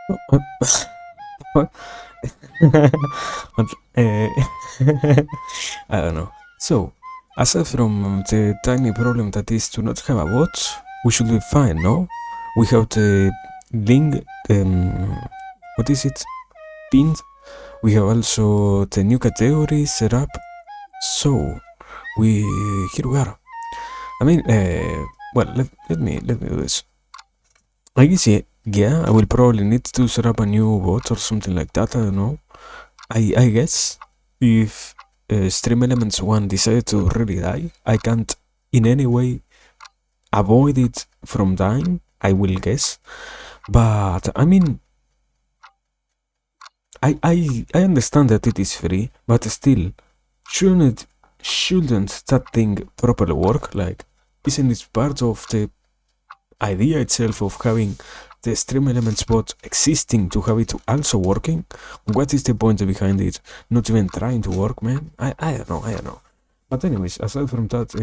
What? But, I don't know. So, aside from the tiny problem that is to not have a watch, we should be fine, no? We have the link, what is it? Pinned. We have also the new category set up. So, we here we are. I mean, well, let me do this. I guess yeah, I will probably need to set up a new bot or something like that. I don't know. I guess if Stream Elements 1 decided to really die, I can't in any way avoid it from dying, I will guess. But I mean, I understand that it is free, but still, shouldn't that thing properly work? Like, isn't it part of the idea itself of having the stream elements bot existing to have it also working? What is the point behind it not even trying to work, man? I don't know, I don't know. But anyways, aside from that,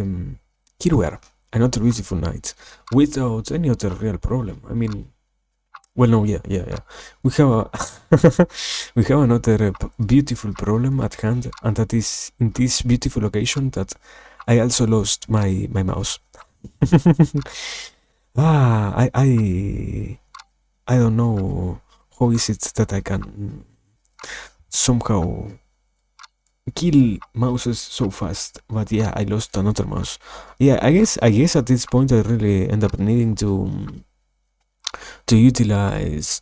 here we are, another beautiful night without any other real problem. I mean, well, no, yeah. We have we have another beautiful problem at hand, and that is in this beautiful occasion that I also lost my mouse. Ah, I don't know how is it that I can somehow kill mouses so fast, but yeah, I lost another mouse. Yeah, I guess at this point I really end up needing to utilize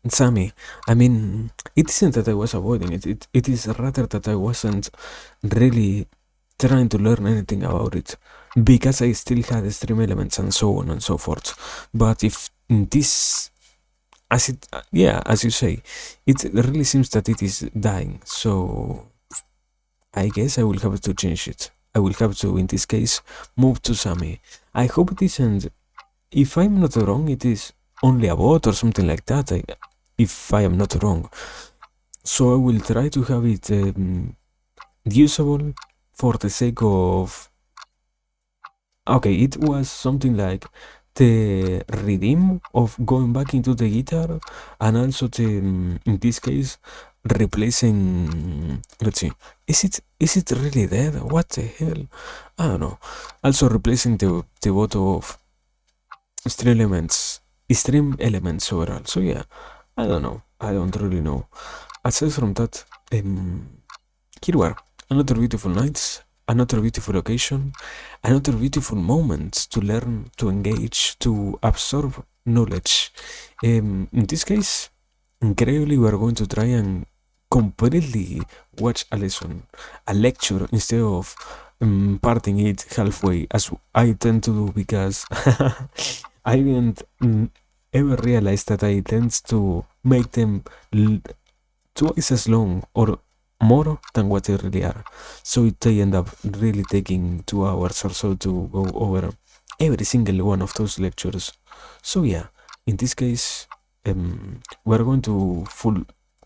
Sammy. I mean, it isn't that I was avoiding it. It is rather that I wasn't really trying to learn anything about it because I still had stream elements and so on and so forth. But if this, as it, yeah, as you say, it really seems that it is dying. So I guess I will have to change it. I will have to, in this case, move to Sammy. I hope it isn't. If I'm not wrong, it is only a bot or something like that. If I am not wrong. So I will try to have it usable for the sake of. Okay, it was something like the redeem of going back into the guitar, and also the in this case replacing. Let's see, is it really dead? What the hell? I don't know. Also replacing the bot of stream elements overall. So yeah, I don't know. I don't really know. Aside from that, here we are. Another beautiful night, another beautiful occasion, another beautiful moment to learn, to engage, to absorb knowledge. In this case, incredibly, we are going to try and completely watch a lesson, a lecture, instead of parting it halfway, as I tend to do because I didn't ever realize that I tend to make them twice as long or more than what they really are. So they end up really taking 2 hours or so to go over every single one of those lectures. So yeah, in this case, we're going to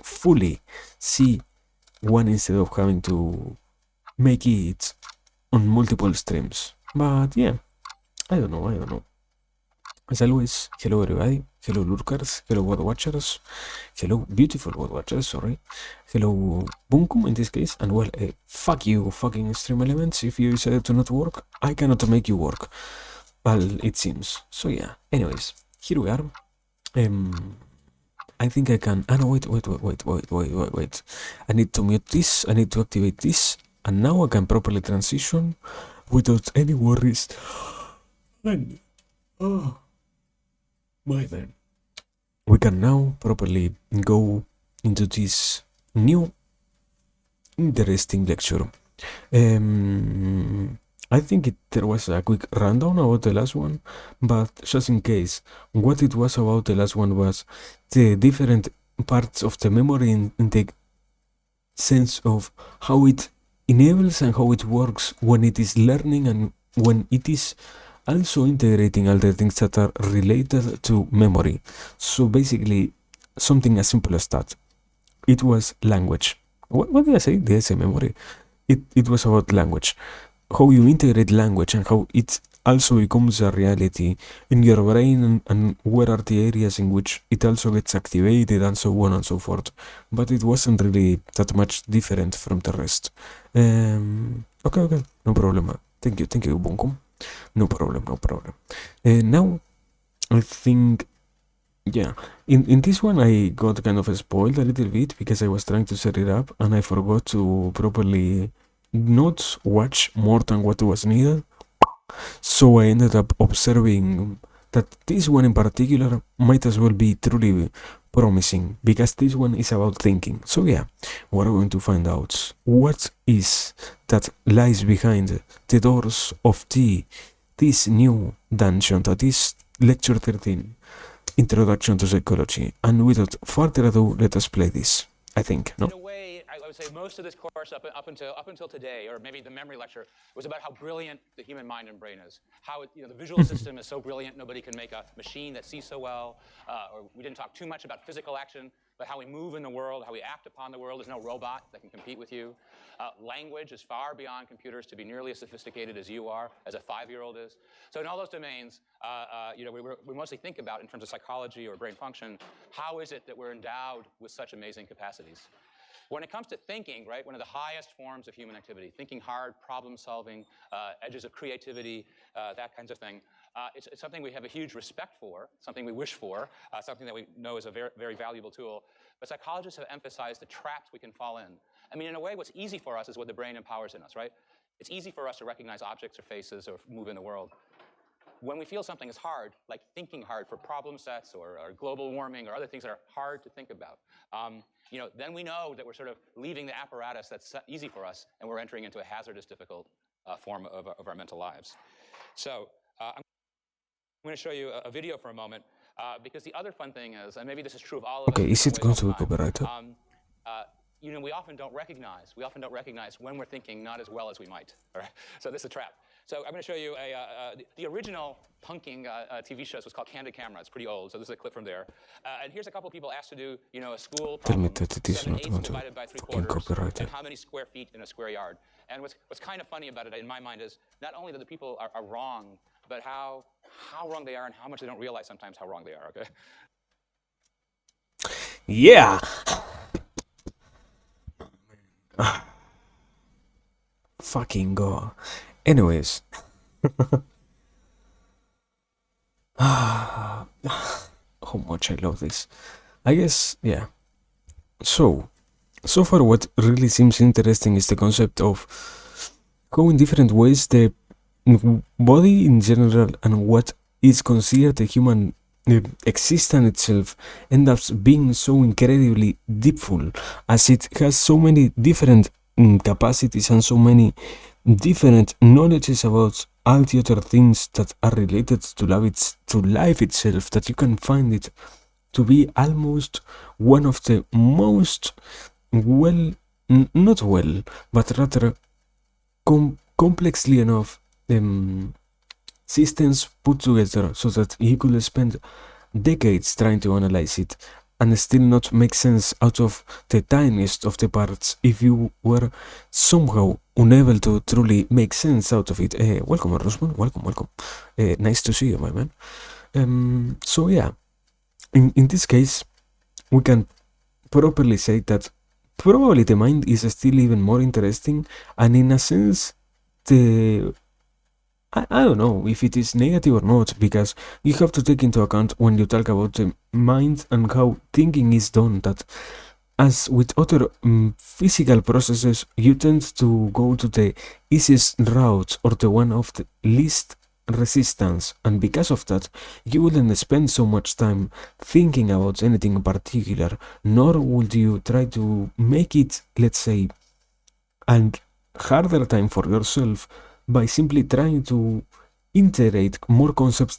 fully see one instead of having to make it on multiple streams. But yeah, I don't know. As always, hello everybody, hello lurkers, hello world watchers, hello beautiful world watchers, sorry, hello Bunkum in this case, and well, fuck you fucking stream elements if you decided to not work, I cannot make you work, well, it seems. So yeah, anyways, here we are. I think I can, no, wait, I need to mute this, I need to activate this, and now I can properly transition without any worries. And, oh. My man. We can now properly go into this new interesting lecture. I think there was a quick rundown about the last one, but just in case, what it was about the last one was the different parts of the memory in the sense of how it enables and how it works when it is learning and when it is also integrating all the things that are related to memory. So basically, something as simple as that. It was language. What did I say? Did I say memory? It was about language. How you integrate language and how it also becomes a reality in your brain, and where are the areas in which it also gets activated and so on and so forth. But it wasn't really that much different from the rest. Okay, no problem. Thank you, Bunkum. No problem, no problem. Now, I think, yeah, in this one I got kind of spoiled a little bit because I was trying to set it up and I forgot to properly not watch more than what was needed. So I ended up observing that this one in particular might as well be truly promising because this one is about thinking. So yeah, we're going to find out what is that lies behind the doors of this new dungeon, that is lecture 13, Introduction to Psychology. And without further ado, let us play this. I think, no? In a way, I would say most of this course up until today, or maybe the memory lecture, was about how brilliant the human mind and brain is. How the visual system is so brilliant, nobody can make a machine that sees so well. Or we didn't talk too much about physical action, but how we move in the world, how we act upon the world. There's no robot that can compete with you. Language is far beyond computers to be nearly as sophisticated as you are, as a 5-year-old is. So in all those domains, we mostly think about, in terms of psychology or brain function, how is it that we're endowed with such amazing capacities? When it comes to thinking, right, one of the highest forms of human activity, thinking hard, problem solving, edges of creativity, that kinds of thing, it's something we have a huge respect for, something we wish for, something that we know is a very, very valuable tool. But psychologists have emphasized the traps we can fall in. I mean, in a way, what's easy for us is what the brain empowers in us, right? It's easy for us to recognize objects or faces or move in the world. When we feel something is hard, like thinking hard for problem sets or global warming or other things that are hard to think about, then we know that we're sort of leaving the apparatus that's easy for us, and we're entering into a hazardous, difficult form of our mental lives. So I'm going to show you a video for a moment, because the other fun thing is, and maybe this is true of all of us Okay, in is it different going ways to all be the time, copyrighted? we often don't recognize when we're thinking not as well as we might. All right? So this is a trap. So I'm going to show you the original punking TV shows was called Candid Camera. It's pretty old, so this is a clip from there. And here's a couple of people asked to do, a school Tell me problem, that it is not 7/8 going to divided by fucking 3/4, copyright and it. how many square feet in a square yard. And what's kind of funny about it, in my mind, is not only that the people are wrong, but how wrong they are and how much they don't realize sometimes how wrong they are, okay? Yeah! Fucking go. Anyways. How much I love this. I guess, yeah. So far what really seems interesting is the concept of how in different ways the body in general and what is considered the human existence itself ends up being so incredibly deepful, as it has so many different capacities and so many different knowledges about all the other things that are related to life itself, that you can find it to be almost one of the most not well, but rather complexly enough systems put together so that you could spend decades trying to analyze it and still not make sense out of the tiniest of the parts if you were somehow unable to truly make sense out of it. Welcome, Rosman. Welcome. Nice to see you, my man. So yeah, in this case, we can properly say that probably the mind is still even more interesting, and in a sense, I don't know if it is negative or not, because you have to take into account when you talk about the mind and how thinking is done that, as with other physical processes, you tend to go to the easiest route or the one of the least resistance, and because of that, you wouldn't spend so much time thinking about anything in particular, nor would you try to make it, let's say, a harder time for yourself by simply trying to integrate more concepts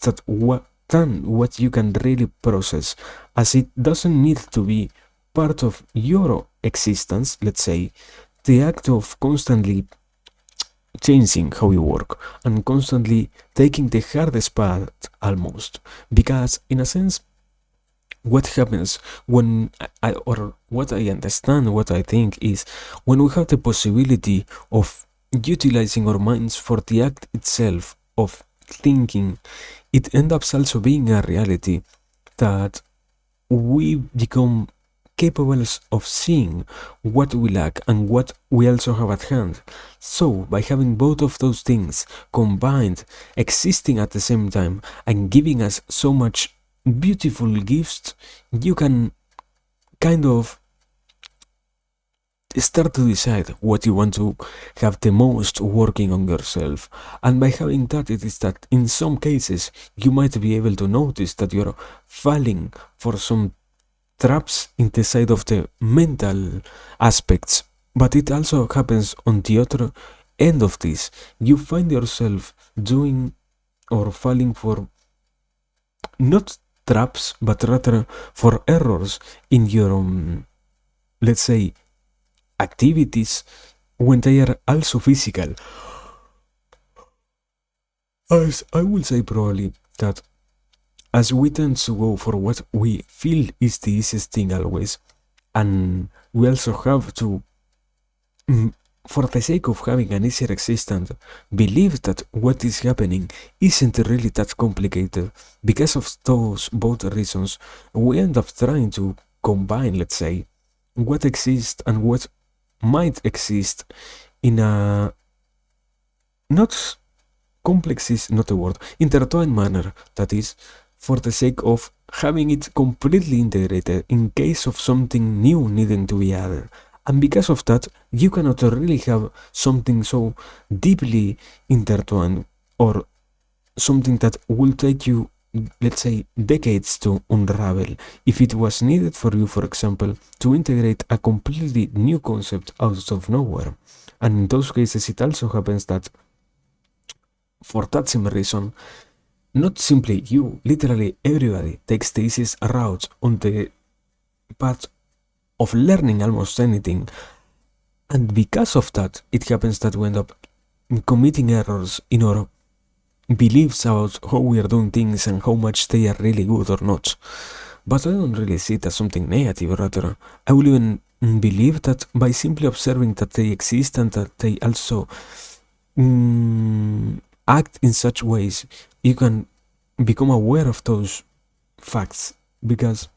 than what you can really process, as it doesn't need to be part of your existence. Let's say the act of constantly changing how you work and constantly taking the hardest path almost, because in a sense what happens when or what I understand, what I think is, when we have the possibility of utilizing our minds for the act itself of thinking, it ends up also being a reality that we become capable of seeing what we lack and what we also have at hand. So, by having both of those things combined, existing at the same time, and giving us so much beautiful gifts, you can kind of start to decide what you want to have the most working on yourself. And by having that, it is that in some cases you might be able to notice that you're falling for some traps in the side of the mental aspects. But it also happens on the other end of this. You find yourself doing or falling for not traps, but rather for errors in your, let's say, activities when they are also physical. As I will say probably that as we tend to go for what we feel is the easiest thing always, and we also have to, for the sake of having an easier existence, believe that what is happening isn't really that complicated. Because of those both reasons, we end up trying to combine, let's say, what exists and what might exist in a not complex is not a word, intertwined manner, that is, for the sake of having it completely integrated in case of something new needing to be added. And because of that, you cannot really have something so deeply intertwined or something that will take you, let's say, decades to unravel if it was needed for you, for example, to integrate a completely new concept out of nowhere. And in those cases, it also happens that for that same reason, not simply you, literally everybody takes the easiest route on the path of learning almost anything. And because of that, it happens that we end up committing errors in our beliefs about how we are doing things and how much they are really good or not. But I don't really see it as something negative, rather, I will even believe that by simply observing that they exist and that they also act in such ways, you can become aware of those facts. Because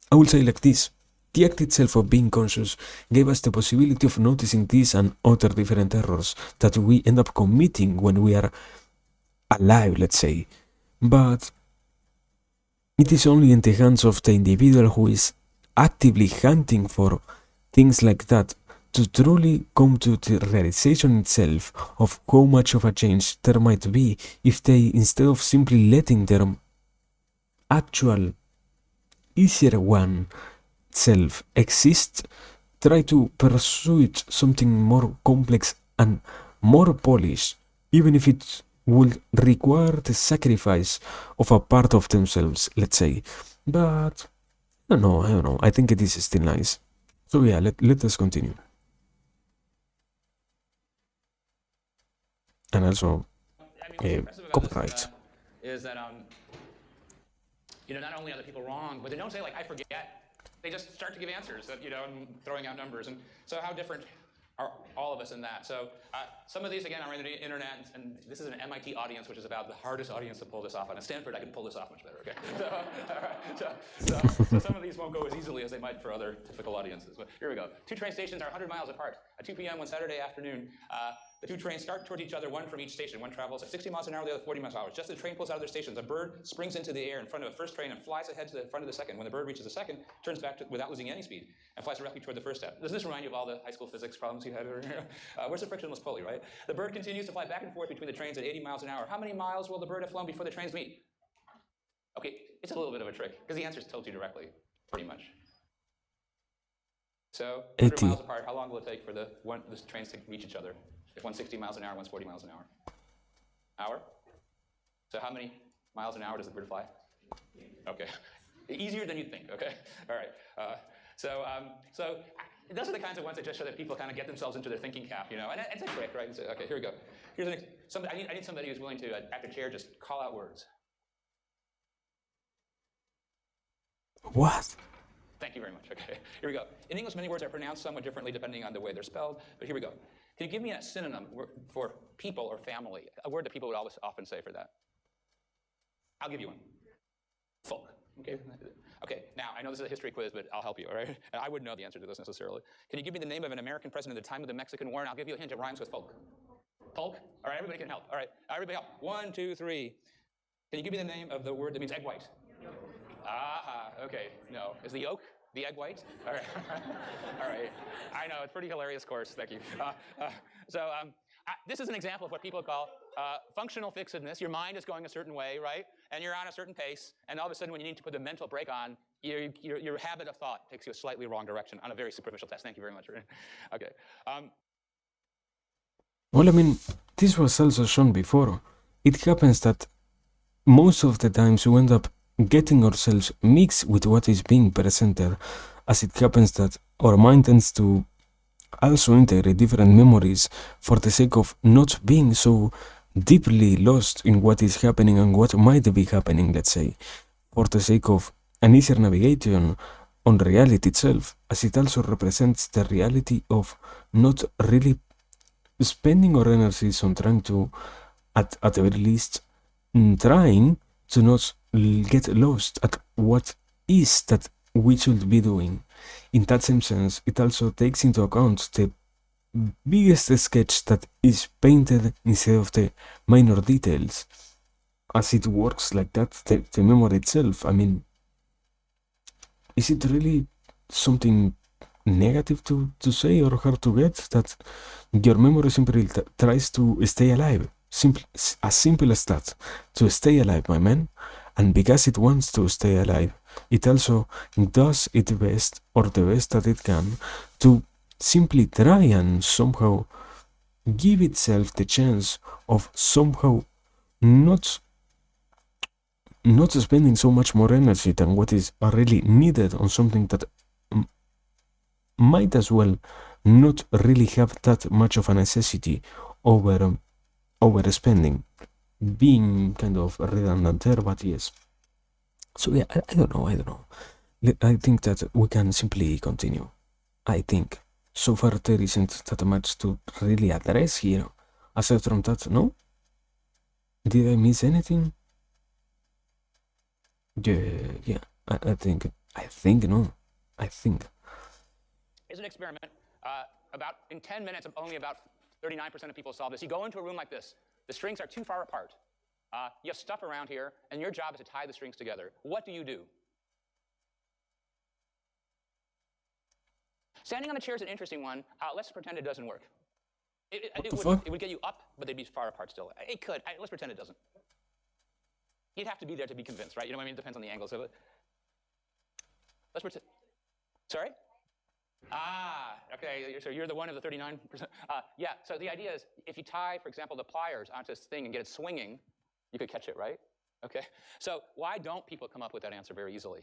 I will say like this: the act itself of being conscious gave us the possibility of noticing these and other different errors that we end up committing when we are alive, let's say. But it is only in the hands of the individual who is actively hunting for things like that to truly come to the realization itself of how much of a change there might be if they, instead of simply letting their actual easier one self exist, try to pursue it something more complex and more polished, even if it will require the sacrifice of a part of themselves, let's say. But I don't know. I think it is still nice. So yeah, let us continue. And also, I mean, what's impressive about this copyright. is that not only are the people wrong, but they don't say like I forget. They just start to give answers that and throwing out numbers. And so how different are all of us in that? So some of these again are on the internet, and this is an MIT audience, which is about the hardest audience to pull this off. And at Stanford, I can pull this off much better. Okay, so all right, so some of these won't go as easily as they might for other typical audiences. But here we go. Two train stations are 100 miles apart. At 2 p.m. one Saturday afternoon, the two trains start towards each other, one from each station. One travels at 60 miles an hour, the other 40 miles an hour. Just as the train pulls out of their stations, a bird springs into the air in front of the first train and flies ahead to the front of the second. When the bird reaches the second, turns back without losing any speed and flies directly toward the first step. Doesn't this remind you of all the high school physics problems you had? Where's the frictionless pulley, right? The bird continues to fly back and forth between the trains at 80 miles an hour. How many miles will the bird have flown before the trains meet? Okay, it's a little bit of a trick because the answer's told you directly, pretty much. So 100 80. miles apart, how long will it take for the trains to reach each other? If one's 60 miles an hour, one's 40 miles an hour. Hour? So how many miles an hour does the bird fly? Okay. Easier than you'd think, okay? All right. So those are the kinds of ones that just show that people kind of get themselves into their thinking cap, and it's a trick, right? So, okay, here we go. Here's I need somebody who's willing to, after chair, just call out words. What? Thank you very much. Okay, here we go. In English, many words are pronounced somewhat differently depending on the way they're spelled, but here we go. Can you give me a synonym for people or family? A word that people would always often say for that. I'll give you one. Folk. Okay. Okay. Now I know this is a history quiz, but I'll help you. All right. And I wouldn't know the answer to this necessarily. Can you give me the name of an American president at the time of the Mexican War? And I'll give you a hint. It rhymes with folk. Folk. All right. Everybody can help. All right. Everybody help. 1, 2, 3. Can you give me the name of the word that means egg white? Ah. Okay. No. Is the yolk the egg white? All right. All right. I know it's pretty hilarious course. Thank you. This is an example of what people call functional fixedness. Your mind is going a certain way, right? And you're on a certain pace, and all of a sudden when you need to put the mental brake on, your habit of thought takes you a slightly wrong direction on a very superficial test. Thank you very much. Okay. Well, I mean, this was also shown before. It happens that most of the times we end up getting ourselves mixed with what is being presented, as it happens that our mind tends to also integrate different memories for the sake of not being so deeply lost in what is happening and what might be happening, let's say, for the sake of an easier navigation on reality itself, as it also represents the reality of not really spending our energies on trying to, at the very least, trying to not get lost at what is that we should be doing. In that same sense, it also takes into account the biggest sketch that is painted instead of the minor details. As it works like that, the memory itself, I mean, is it really something negative to say or hard to get that your memory simply tries to stay alive? As simple as that, to stay alive, my man. And because it wants to stay alive, it also does its best, or the best that it can, to simply try and somehow give itself the chance of somehow not spending so much more energy than what is really needed on something that might as well not really have that much of a necessity over overspending. Being kind of redundant there, but yes. So yeah, I don't know. I think that we can simply continue. I think so far there isn't that much to really address here. Aside from that, no? Did I miss anything? Yeah. I think no. I think. Is an experiment. About in 10 minutes, only about 39% of people solve this. You go into a room like this. The strings are too far apart. You have stuff around here, and your job is to tie the strings together. What do? Standing on the chair is an interesting one. Let's pretend it doesn't work. It would get you up, but they'd be far apart still. It could. Let's pretend it doesn't. You'd have to be there to be convinced, right? You know what I mean? It depends on the angles of it. Let's pretend. Sorry? Okay, so you're the one of the 39%. Yeah, so the idea is if you tie, for example, the pliers onto this thing and get it swinging, you could catch it, right? Okay, so why don't people come up with that answer very easily?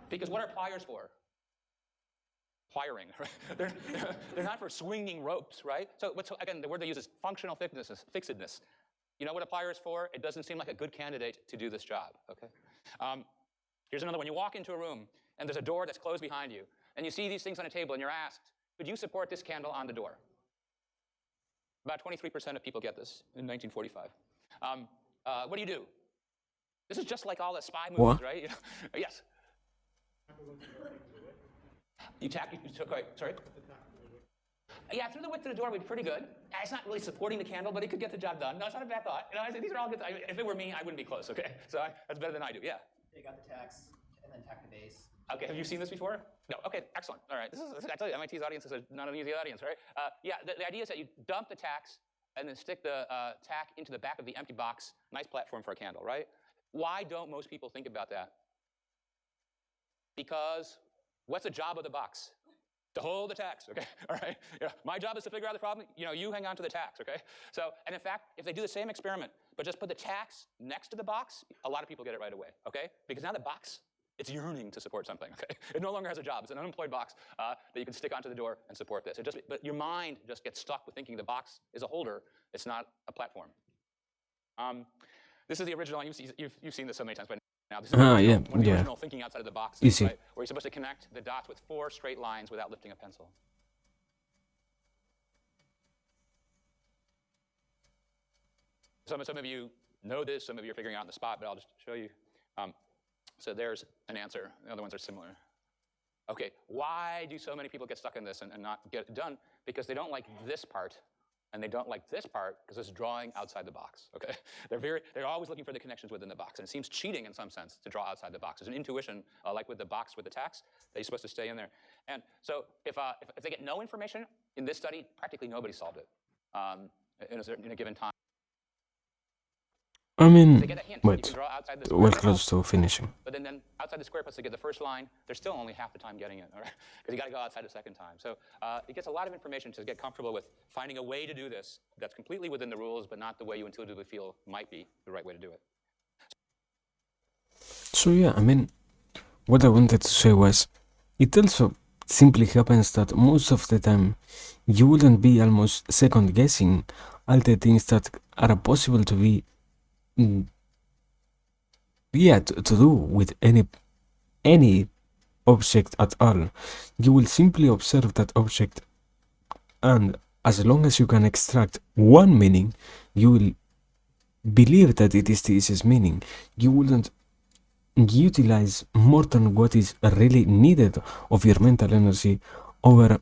Because what are pliers for? Pliering, right? They're not for swinging ropes, right? So again, the word they use is functional fixedness. You know what a plier is for? It doesn't seem like a good candidate to do this job, okay? Here's another one. You walk into a room, and there's a door that's closed behind you, and you see these things on a table, and you're asked, could you support this candle on the door? About 23% of people get this in 1945. What do? This is just like all the spy movies, What? right? Yes. Sorry? Yeah, through the width of the door would be pretty good. It's not really supporting the candle, but it could get the job done. No, it's not a bad thought. These are all good. If it were me, I wouldn't be close, okay? So that's better than I do, yeah. They got the tacks and then tack the base. Okay, have you seen this before? No, okay, excellent. All right, I tell you, MIT's audience is not an easy audience, right? Yeah, the idea is that you dump the tacks and then stick the tack into the back of the empty box. Nice platform for a candle, right? Why don't most people think about that? Because what's the job of the box? To hold the tacks, okay? All right? Yeah. My job is to figure out the problem. You hang on to the tacks, okay? So, and in fact, if they do the same experiment, but just put the tacks next to the box, a lot of people get it right away, okay? Because now the box, it's yearning to support something, okay? It no longer has a job. It's an unemployed box that you can stick onto the door and support this. But your mind just gets stuck with thinking the box is a holder. It's not a platform. This is the original. You've seen this so many times by now. This is the original thinking outside of the box, right? Where you're supposed to connect the dots with 4 straight lines without lifting a pencil. some of you know this, some of you are figuring out on the spot, but I'll just show you. So there's an answer. The other ones are similar. Okay, why do so many people get stuck in this and not get it done? Because they don't like this part, and they don't like this part because it's drawing outside the box. Okay, they're always looking for the connections within the box, and it seems cheating in some sense to draw outside the box. There's an intuition, like with the box with the tax, that you're supposed to stay in there. And so if they get no information in this study, practically nobody solved it in a given time. I They mean, get a hint. You wait, can draw outside the square. we're close to finishing. But then outside the square plus they get the first line, they're still only half the time getting it, all right? Because you got to go outside a second time. So it gets a lot of information to get comfortable with finding a way to do this that's completely within the rules, but not the way you intuitively feel might be the right way to do it. So yeah, I mean, what I wanted to say was, it also simply happens that most of the time you wouldn't be almost second guessing all the things that are possible to be to do with any object at all. You will simply observe that object, and as long as you can extract one meaning, you will believe that it is this meaning. You wouldn't utilize more than what is really needed of your mental energy over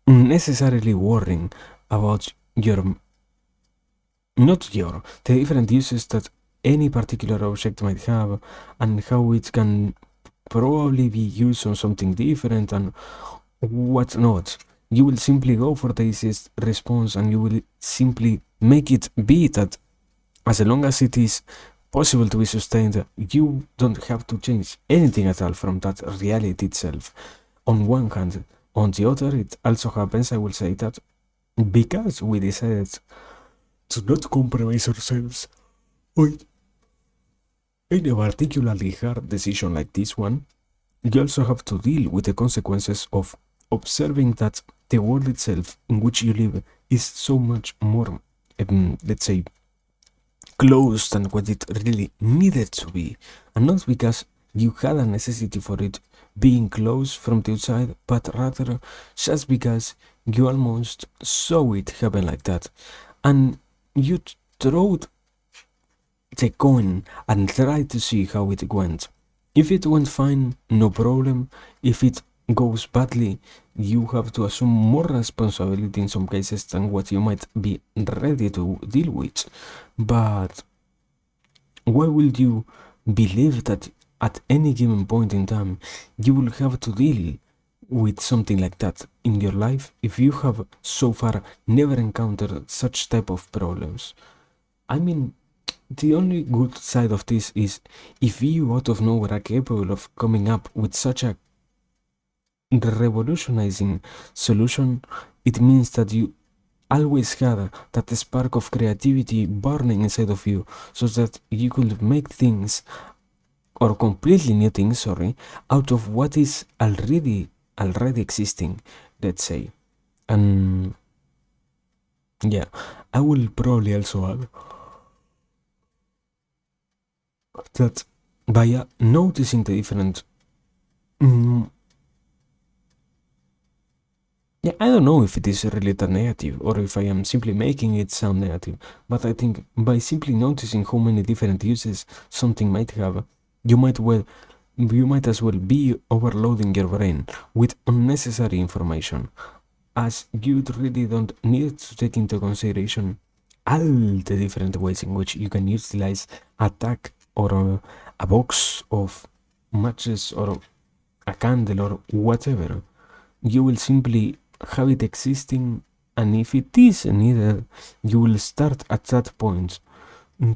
necessarily worrying about the different uses that any particular object might have, and how it can probably be used on something different and what not. You will simply go for the easiest response, and you will simply make it be that as long as it is possible to be sustained, you don't have to change anything at all from that reality itself. On one hand. On the other, it also happens, I will say, that because we decided to not compromise ourselves with in a particularly hard decision like this one, you also have to deal with the consequences of observing that the world itself in which you live is so much more, let's say, close than what it really needed to be, and not because you had a necessity for it being close from the outside, but rather just because you almost saw it happen like that, and you throwed the coin and tried to see how it went. If it went fine, no problem. If it goes badly, you have to assume more responsibility in some cases than what you might be ready to deal with. But why would you believe that at any given point in time you will have to deal with something like that in your life if you have so far never encountered such type of problems? I mean, the only good side of this is if you out of nowhere are capable of coming up with such a revolutionizing solution, it means that you always had that spark of creativity burning inside of you, so that you could make things, or completely new things, out of what is already existing, let's say. And yeah, I will probably also add that by noticing the different yeah, I don't know if it is really that negative or if I am simply making it sound negative, but I think by simply noticing how many different uses something might have, you might as well be overloading your brain with unnecessary information, as you really don't need to take into consideration all the different ways in which you can utilize a tag or a box of matches or a candle or whatever. You will simply have it existing, and if it is needed, you will start at that point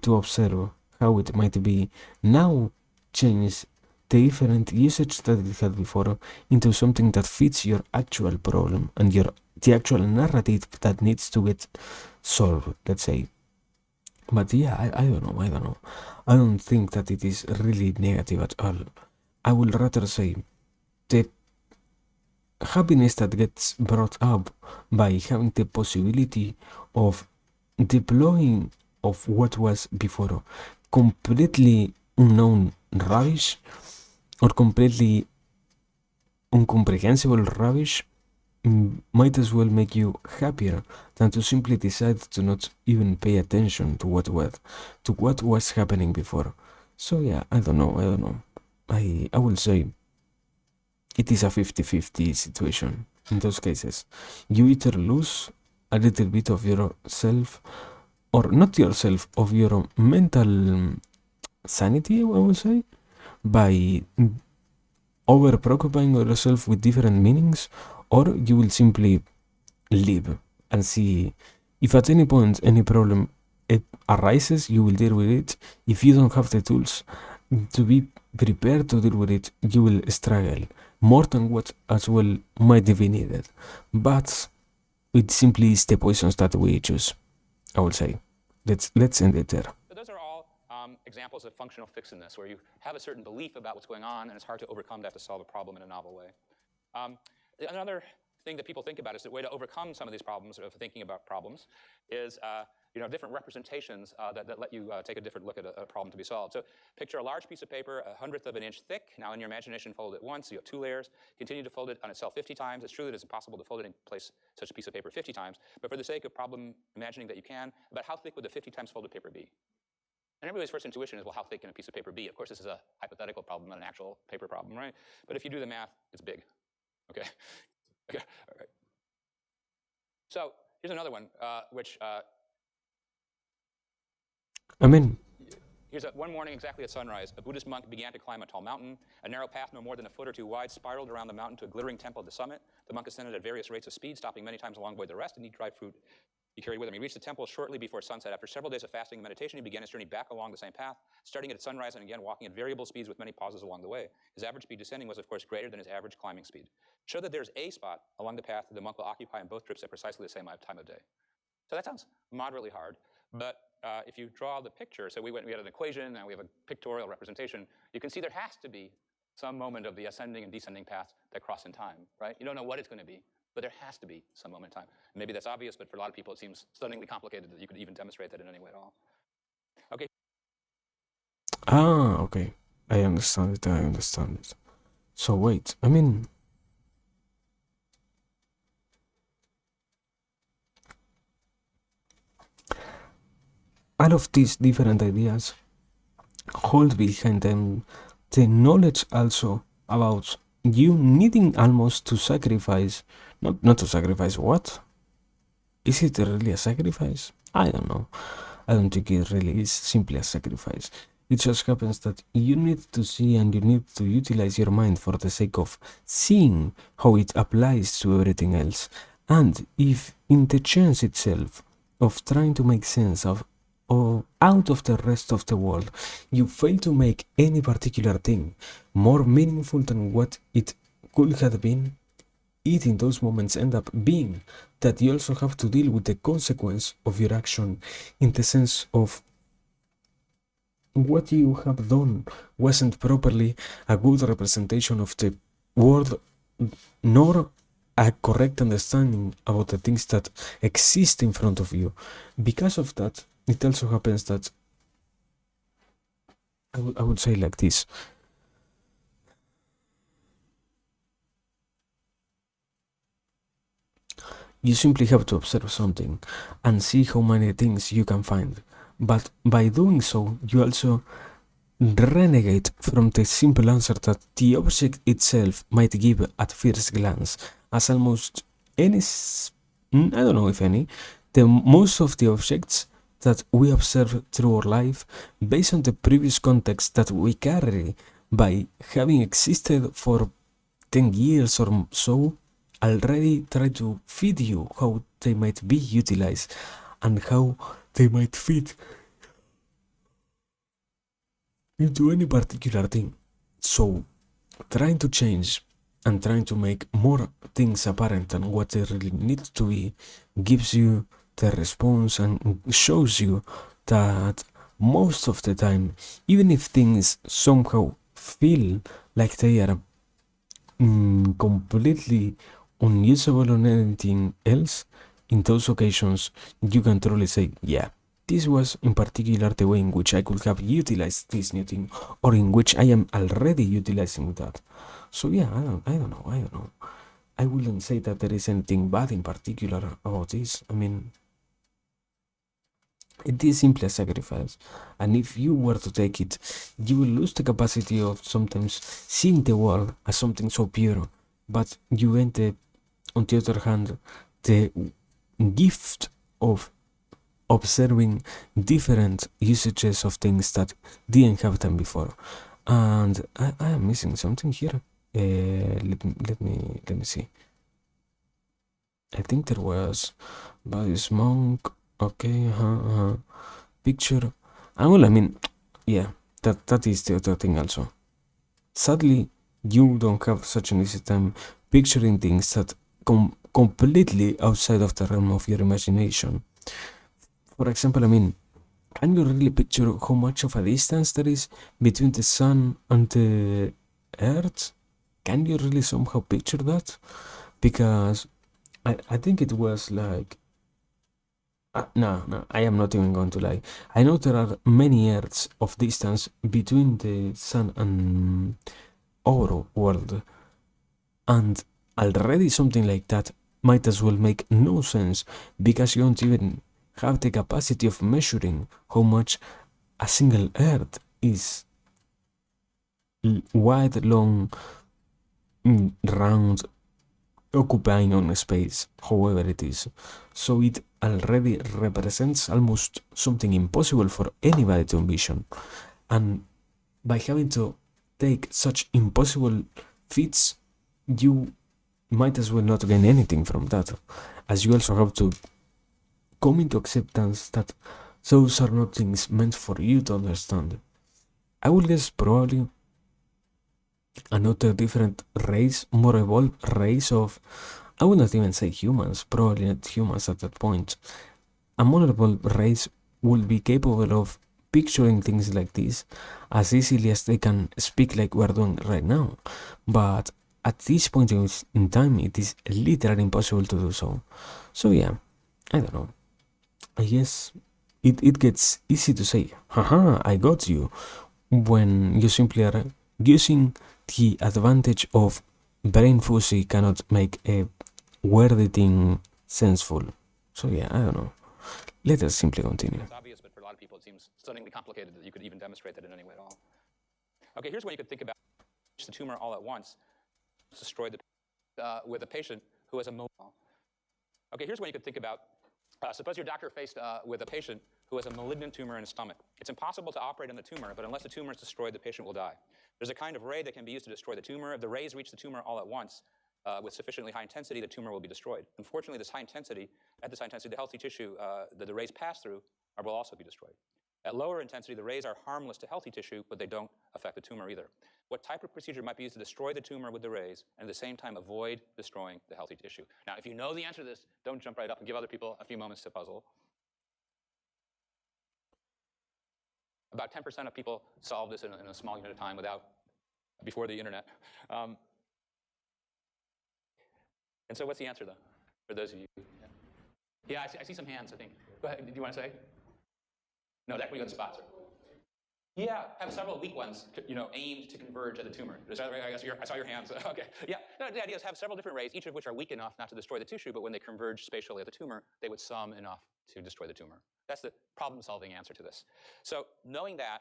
to observe how it might be now change the different usage that it had before into something that fits your actual problem and the actual narrative that needs to get solved, let's say. But yeah, I don't know. I don't think that it is really negative at all. I would rather say the happiness that gets brought up by having the possibility of deploying of what was before completely unknown rubbish or completely incomprehensible rubbish might as well make you happier than to simply decide to not even pay attention to what was happening before. So yeah, I don't know. I don't know. I will say it is a 50-50 situation in those cases. You either lose a little bit of yourself, or not yourself, of your mental sanity, I will say, by over preoccupying yourself with different meanings, or you will simply live and see if at any point any problem it arises, you will deal with it. If you don't have the tools to be prepared to deal with it, you will struggle more than what as well might be needed. But it simply is the poisons that we choose, I would say. Let's end it there. So those are all examples of functional fixedness, where you have a certain belief about what's going on, and it's hard to overcome that to solve a problem in a novel way. Another thing that people think about is the way to overcome some of these problems of thinking about problems is different representations that let you take a different look at a problem to be solved. So picture a large piece of paper, 1/100 of an inch thick. Now in your imagination, fold it once, so you have 2 layers. Continue to fold it on itself 50 times. It's true that it's impossible to fold it in place such a piece of paper 50 times, but for the sake of problem imagining that you can, about how thick would the 50 times folded paper be? And everybody's first intuition is, well, how thick can a piece of paper be? Of course, this is a hypothetical problem, not an actual paper problem, right? But if you do the math, it's big, okay? Okay, all right. So here's another one, which I mean, here's one morning exactly at sunrise. A Buddhist monk began to climb a tall mountain. A narrow path no more than a foot or two wide spiraled around the mountain to a glittering temple at the summit. The monk ascended at various rates of speed, stopping many times along the way to rest and eat dried fruit he carried with him. He reached the temple shortly before sunset. After several days of fasting and meditation, he began his journey back along the same path, starting at sunrise and again walking at variable speeds with many pauses along the way. His average speed descending was, of course, greater than his average climbing speed. Show that there's a spot along the path that the monk will occupy on both trips at precisely the same time of day. So that sounds moderately hard, but if you draw the picture, so we had an equation, now we have a pictorial representation, you can see there has to be some moment of the ascending and descending path that cross in time, right? You don't know what it's going to be, but there has to be some moment in time. Maybe that's obvious, but for a lot of people it seems stunningly complicated that you could even demonstrate that in any way at all. Okay. okay. I understand it, I understand it. So wait, I mean, all of these different ideas hold behind them the knowledge also about you needing almost to sacrifice, not to sacrifice what? Is it really a sacrifice? I don't know. I don't think it really is simply a sacrifice. It just happens that you need to see and you need to utilize your mind for the sake of seeing how it applies to everything else. And if in the chance itself of trying to make sense of or out of the rest of the world, you fail to make any particular thing more meaningful than what it could have been, it in those moments end up being that you also have to deal with the consequence of your action, in the sense of what you have done wasn't properly a good representation of the world, nor a correct understanding about the things that exist in front of you. Because of that, it also happens that I would say like this. You simply have to observe something and see how many things you can find. But by doing so, you also renegade from the simple answer that the object itself might give at first glance, as almost any, I don't know if any, the most of the objects that we observe through our life, based on the previous context that we carry by having existed for 10 years or so, already try to feed you how they might be utilized and how they might fit into any particular thing. So, trying to change and trying to make more things apparent than what they really need to be gives you the response and shows you that most of the time, even if things somehow feel like they are completely unusable on anything else, in those occasions you can truly say, yeah, this was in particular the way in which I could have utilized this new thing, or in which I am already utilizing that. So yeah, I don't know. I wouldn't say that there is anything bad in particular about this. I mean, it is simply a sacrifice, and if you were to take it, you will lose the capacity of sometimes seeing the world as something so pure, but you end up, on the other hand, the gift of observing different usages of things that didn't have them before. And I am missing something here. Let me see. I think there was Buddhist monk. Okay, picture. Well, I mean, yeah, that is the other thing also. Sadly, you don't have such an easy time picturing things that come completely outside of the realm of your imagination. For example, I mean, can you really picture how much of a distance there is between the sun and the earth? Can you really somehow picture that? Because I think it was like no, I am not even going to lie. I know there are many earths of distance between the sun and our world, and already something like that might as well make no sense because you don't even have the capacity of measuring how much a single earth is wide, long, round, occupying on space, however it is. So it already represents almost something impossible for anybody to envision. And by having to take such impossible feats, you might as well not gain anything from that, as you also have to come into acceptance that those are not things meant for you to understand. I would guess probably another different race, more evolved race of, I would not even say humans, probably not humans at that point. A more evolved race will be capable of picturing things like this as easily as they can speak like we're doing right now. But at this point in time, it is literally impossible to do so. So yeah, I don't know. I guess it gets easy to say, haha, I got you, when you simply are using the advantage of brain fuzzy cannot make a wordy thing senseful. So yeah, I don't know. Let us simply continue. It's obvious, but for a lot of people, it seems stunningly complicated that you could even demonstrate that in any way at all. Okay, here's what you could think about the tumor all at once. Destroy the with a patient who has a okay, here's what you could think about. Suppose your doctor faced with a patient who has a malignant tumor in his stomach. It's impossible to operate on the tumor, but unless the tumor is destroyed, the patient will die. There's a kind of ray that can be used to destroy the tumor. If the rays reach the tumor all at once with sufficiently high intensity, the tumor will be destroyed. Unfortunately, at this high intensity, the healthy tissue that the rays pass through will also be destroyed. At lower intensity, the rays are harmless to healthy tissue, but they don't affect the tumor either. What type of procedure might be used to destroy the tumor with the rays and at the same time avoid destroying the healthy tissue? Now, if you know the answer to this, don't jump right up and give other people a few moments to puzzle. About 10% of people solve this in a small unit of time before the internet. And so what's the answer, though, for those of you? Yeah, I see some hands, I think. Go ahead. Do you want to say? No, that can be on the spot, sir. Yeah, have several weak ones, aimed to converge at the tumor. I saw your hands. Okay. Yeah. No, the idea is have several different rays, each of which are weak enough not to destroy the tissue, but when they converge spatially at the tumor, they would sum enough to destroy the tumor. That's the problem-solving answer to this. So knowing that,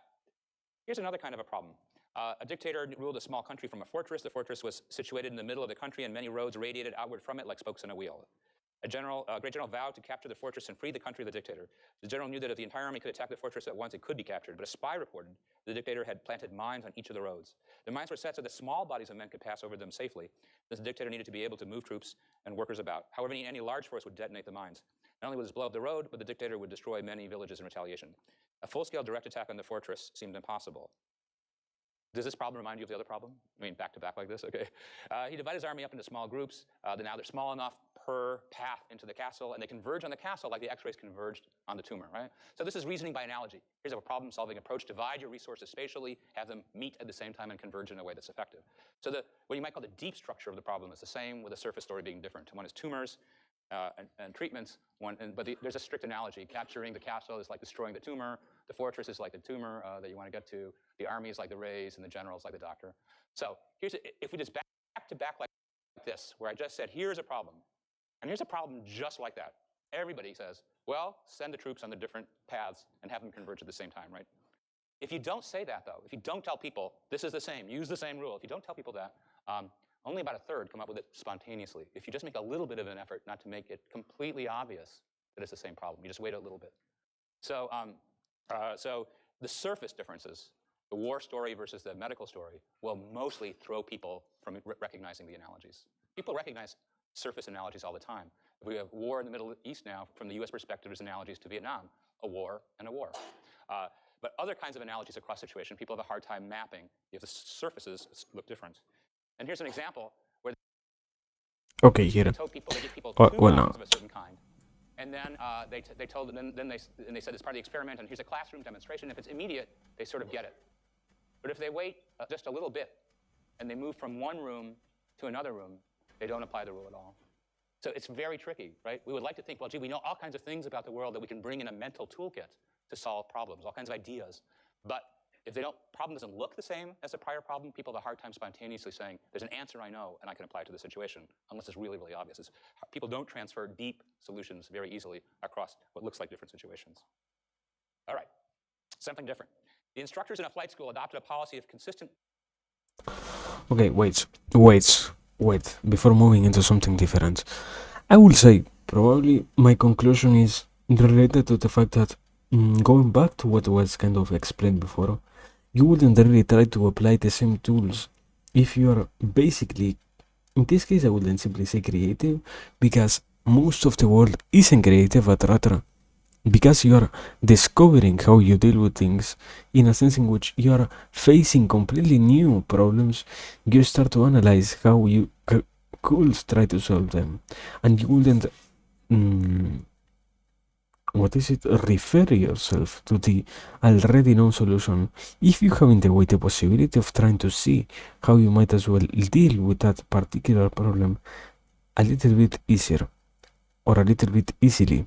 here's another kind of a problem. A dictator ruled a small country from a fortress. The fortress was situated in the middle of the country, and many roads radiated outward from it like spokes in a wheel. A great general vowed to capture the fortress and free the country of the dictator. The general knew that if the entire army could attack the fortress at once, it could be captured. But a spy reported the dictator had planted mines on each of the roads. The mines were set so that small bodies of men could pass over them safely. The dictator needed to be able to move troops and workers about. However, any large force would detonate the mines. Not only would this blow up the road, but the dictator would destroy many villages in retaliation. A full-scale direct attack on the fortress seemed impossible. Does this problem remind you of the other problem? I mean, back to back like this? Okay. He divided his army up into small groups. Now they're small enough per path into the castle, and they converge on the castle like the X-rays converged on the tumor, right? So this is reasoning by analogy. Here's a problem-solving approach. Divide your resources spatially, have them meet at the same time, and converge in a way that's effective. So what you might call the deep structure of the problem is the same, with the surface story being different. One is tumors and treatments. There's a strict analogy. Capturing the castle is like destroying the tumor. The fortress is like the tumor that you want to get to. The army is like the rays, and the general is like the doctor. So if we just back to back like this, where I just said, here's a problem. And here's a problem just like that. Everybody says, well, send the troops on the different paths and have them converge at the same time, right? If you don't say that, though, if you don't tell people this is the same, use the same rule, if you don't tell people that, only about a third come up with it spontaneously. If you just make a little bit of an effort not to make it completely obvious that it's the same problem, you just wait a little bit. So, so the surface differences, the war story versus the medical story, will mostly throw people from recognizing the analogies. People recognize surface analogies all the time. If we have war in the Middle East now, from the US perspective, there's analogies to Vietnam, a war and a war. But other kinds of analogies across situation, people have a hard time mapping if the surfaces look different. And here's an example where Okay, here. they told people, they give people Well, two well, bombs no. of a certain kind. And then they told them, then they said it's part of the experiment, and here's a classroom demonstration. If it's immediate, they sort of get it. But if they wait just a little bit, and they move from one room to another room, they don't apply the rule at all. So it's very tricky, right? We would like to think, well, gee, we know all kinds of things about the world that we can bring in a mental toolkit to solve problems, all kinds of ideas. But if the problem doesn't look the same as the prior problem, people have a hard time spontaneously saying, there's an answer I know, and I can apply it to the situation, unless it's really, really obvious. People don't transfer deep solutions very easily across what looks like different situations. All right, something different. The instructors in a flight school adopted a policy of consistent... Okay, wait. Before moving into something different, I will say probably my conclusion is related to the fact that going back to what was kind of explained before, you wouldn't really try to apply the same tools if you are basically, in this case, I wouldn't simply say creative, because most of the world isn't creative, but rather because you are discovering how you deal with things in a sense in which you are facing completely new problems, you start to analyze how you could try to solve them, and you wouldn't refer yourself to the already known solution if you have in the way the possibility of trying to see how you might as well deal with that particular problem a little bit easier or a little bit easily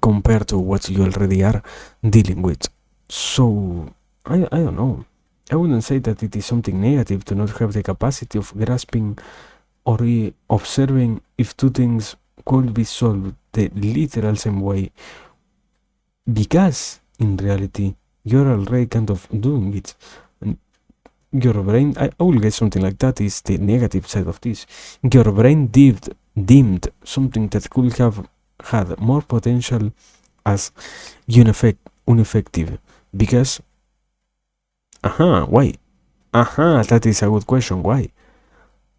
compared to what you already are dealing with. So, I don't know. I wouldn't say that it is something negative to not have the capacity of grasping or observing if two things could be solved the literal same way, because in reality you're already kind of doing it. And your brain, I will get something like that is the negative side of this. Your brain deemed something that could have had more potential as ineffective because why? That is a good question. Why?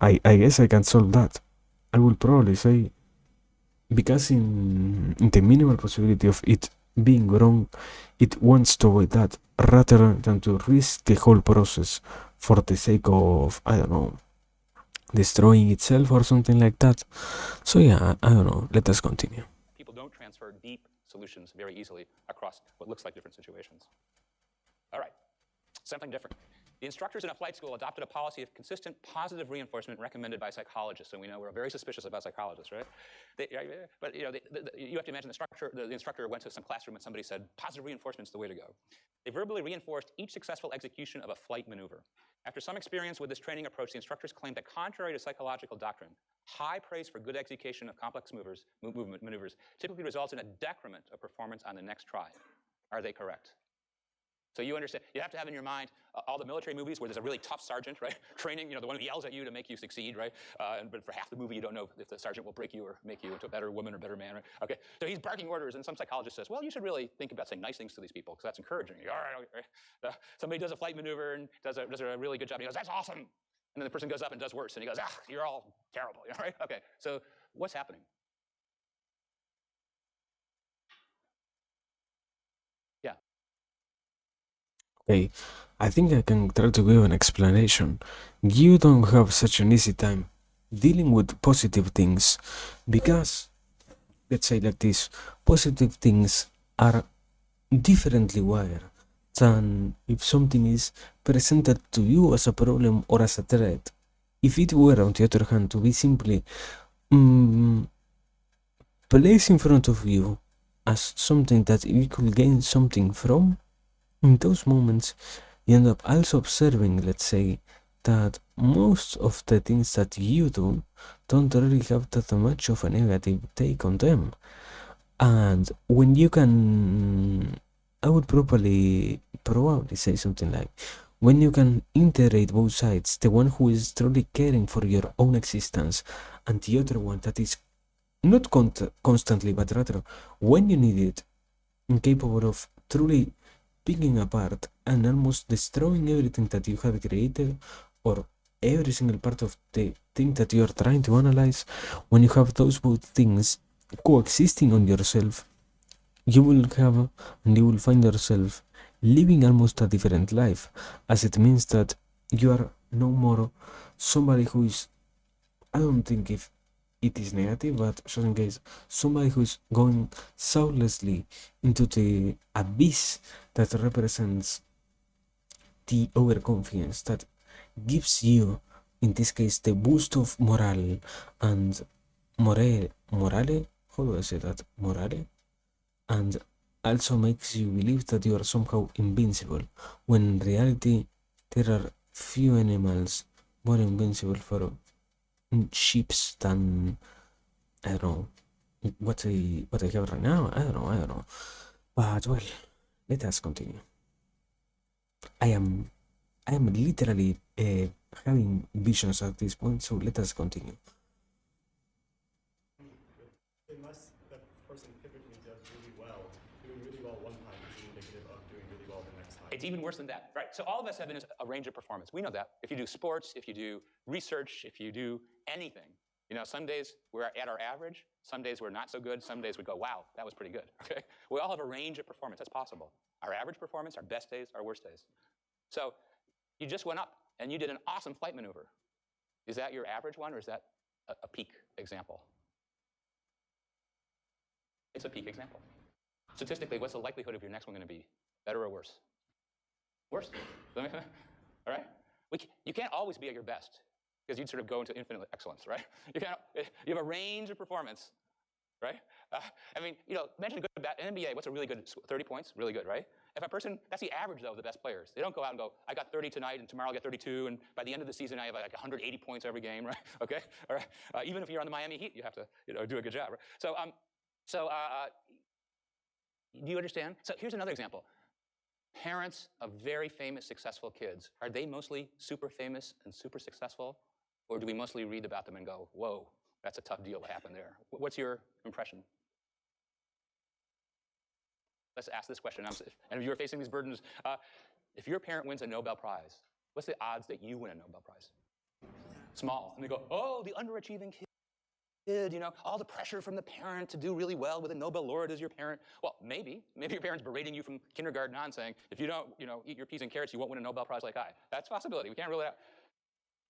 I guess I can solve that. I will probably say because in the minimal possibility of it being wrong, it wants to avoid that rather than to risk the whole process for the sake of, I don't know, destroying itself or something like that. So yeah, I don't know. Let us continue. People don't transfer deep solutions very easily across what looks like different situations. All right, something different. The instructors in a flight school adopted a policy of consistent positive reinforcement recommended by psychologists, and we know we're very suspicious about psychologists, right? But you have to imagine the instructor went to some classroom and somebody said, positive reinforcement's the way to go. They verbally reinforced each successful execution of a flight maneuver. After some experience with this training approach, the instructors claimed that contrary to psychological doctrine, high praise for good execution of complex maneuvers typically results in a decrement of performance on the next try. Are they correct? So you understand, you have to have in your mind all the military movies where there's a really tough sergeant, right? Training, the one who yells at you to make you succeed, right? But for half the movie, you don't know if the sergeant will break you or make you into a better woman or better man, right? Okay, so he's barking orders, and some psychologist says, well, you should really think about saying nice things to these people, because that's encouraging. All right, okay. Somebody does a flight maneuver and does a really good job, and he goes, that's awesome! And then the person goes up and does worse, and he goes, you're all terrible, right? Okay, so what's happening? Yeah. Okay, I think I can try to give an explanation. You don't have such an easy time dealing with positive things because, let's say like this, positive things are differently wired than if something is presented to you as a problem or as a threat. If it were, on the other hand, to be simply placed in front of you as something that you could gain something from, in those moments, you end up also observing, let's say, that most of the things that you do don't really have that much of a negative take on them. And when you can, I would probably say something like, when you can integrate both sides, the one who is truly caring for your own existence, and the other one that is not constantly, but rather when you need it, incapable of truly picking apart and almost destroying everything that you have created, or every single part of the thing that you are trying to analyze. When you have those both things coexisting on yourself, you will have and you will find yourself living almost a different life, as it means that you are no more somebody who is, I don't think if it is negative, but just in case, somebody who is going soullessly into the abyss that represents the overconfidence that gives you, in this case, the boost of morale and morale, how do I say that? Morale? And also makes you believe that you are somehow invincible, when in reality there are few animals more invincible for ships than, I don't know, what I have right now. I don't know. But well, let us continue. I am literally having visions at this point, so let us continue. Unless that person typically does really well, doing really well one time is indicative of doing really well the next time. It's even worse than that, right? So all of us have a range of performance. We know that. If you do sports, if you do research, if you do anything, you know, some days we're at our average, some days we're not so good, some days we go, wow, that was pretty good, okay? We all have a range of performance. That's possible. Our average performance, our best days, our worst days. So you just went up and you did an awesome flight maneuver. Is that your average one, or is that a peak example? It's a peak example. Statistically, what's the likelihood of your next one going to be? Better or worse? Worse. All right? You can't always be at your best, because you'd sort of go into infinite excellence, right? You have a range of performance, right? I mean, you know, imagine a good bat. In NBA, what's a really good 30 points? Really good, right? If a person, that's the average, though, of the best players. They don't go out and go, I got 30 tonight, and tomorrow I'll get 32, and by the end of the season, I have like 180 points every game, right? Okay? All right? Even if you're on the Miami Heat, you have to, you know, do a good job, right? So, do you understand? So here's another example. Parents of very famous, successful kids, are they mostly super famous and super successful? Or do we mostly read about them and go, whoa, that's a tough deal what happened there? What's your impression? Let's ask this question. And if you're facing these burdens, if your parent wins a Nobel Prize, what's the odds that you win a Nobel Prize? Small. And they go, oh, the underachieving kid, you know, all the pressure from the parent to do really well with a Nobel laureate as your parent. Well, maybe your parent's berating you from kindergarten on, saying, if you don't, you know, eat your peas and carrots, you won't win a Nobel Prize like I. That's a possibility. We can't rule it out.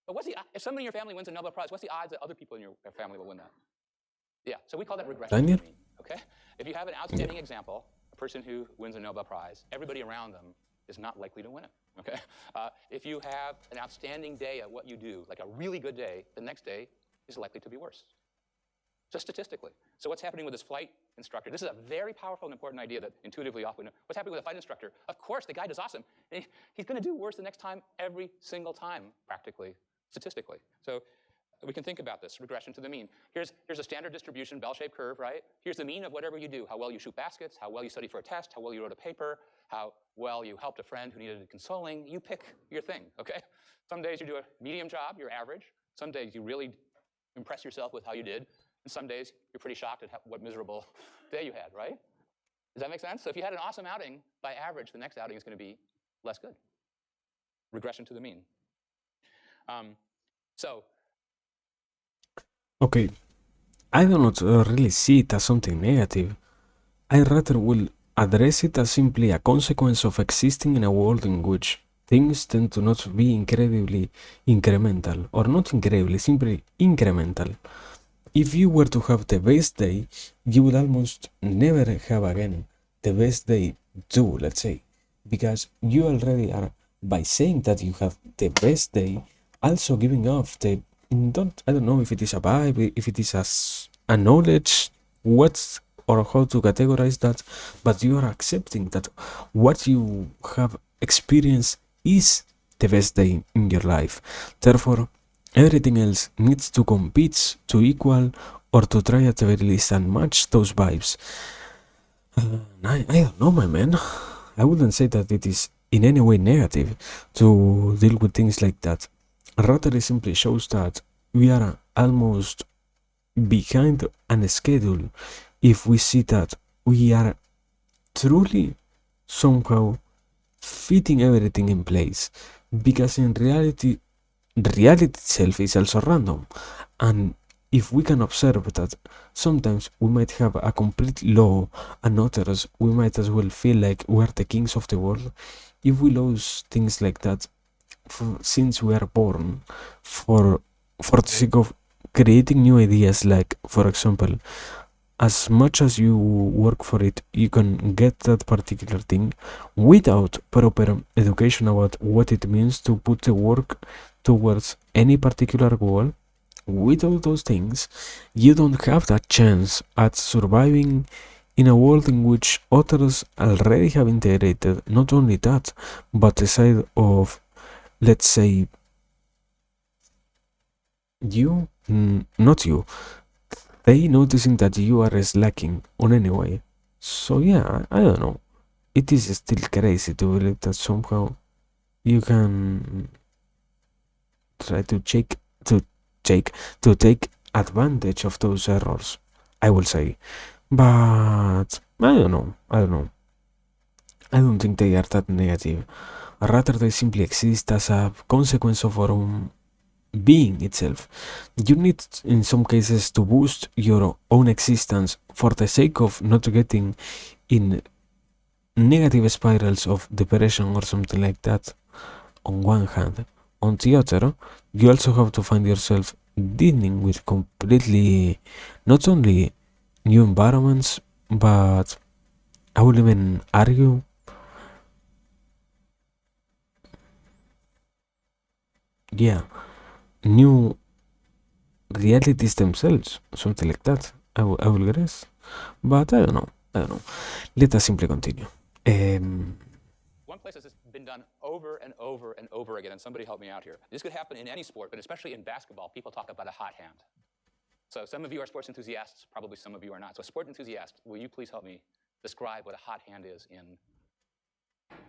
But if somebody in your family wins a Nobel Prize, what's the odds that other people in your family will win that? Yeah, so we call that regression to the mean, okay? If you have an outstanding example, a person who wins a Nobel Prize, everybody around them is not likely to win it, okay? If you have an outstanding day at what you do, like a really good day, the next day is likely to be worse. Just statistically. So what's happening with this flight instructor? This is a very powerful and important idea that intuitively often, what's happening with a flight instructor? Of course, the guy does awesome. He's going to do worse the next time every single time, practically, statistically. So we can think about this, regression to the mean. Here's a standard distribution, bell-shaped curve, right? Here's the mean of whatever you do, how well you shoot baskets, how well you study for a test, how well you wrote a paper, how well you helped a friend who needed consoling. You pick your thing, okay? Some days you do a medium job, you're average. Some days you really impress yourself with how you did. And some days, you're pretty shocked at what miserable day you had, right? Does that make sense? So if you had an awesome outing, by average, the next outing is going to be less good. Regression to the mean. Okay, I do not really see it as something negative. I rather will address it as simply a consequence of existing in a world in which things tend to not be incredibly incremental, or not incredibly, simply incremental. If you were to have the best day, you would almost never have again the best day too, let's say, because you already are, by saying that you have the best day, also giving off the, I don't know if it is a vibe, if it is a knowledge, what or how to categorize that, but you are accepting that what you have experienced is the best day in your life. Therefore, everything else needs to compete to equal or to try at the very least and match those vibes. I don't know, my man. I wouldn't say that it is in any way negative to deal with things like that. Rather, it simply shows that we are almost behind on a schedule if we see that we are truly somehow fitting everything in place, because in reality itself is also random, and if we can observe that sometimes we might have a complete law and others we might as well feel like we're the kings of the world, if we lose things like that since we are born for the sake of creating new ideas, like for example, as much as you work for it, you can get that particular thing without proper education about what it means to put the work towards any particular goal. Without those things, you don't have that chance at surviving in a world in which others already have integrated not only that, but the side of, let's say, you, not you, they noticing that you are slacking on any way. So yeah, I don't know. It is still crazy to believe that somehow you can try to take take advantage of those errors, I will say. But I don't know. I don't know. I don't think they are that negative. Rather, they simply exist as a consequence of our own being itself. You need, in some cases, to boost your own existence for the sake of not getting in negative spirals of depression or something like that, on one hand. On the other, you also have to find yourself dealing with completely not only new environments, but I would even argue, yeah, new realities themselves, something like that. I will guess, but I don't know. I don't know. Let us simply continue. One place this has been done over and over and over again, and somebody help me out here. This could happen in any sport, but especially in basketball, people talk about a hot hand. So some of you are sports enthusiasts, probably some of you are not. So sport enthusiasts, will you please help me describe what a hot hand is in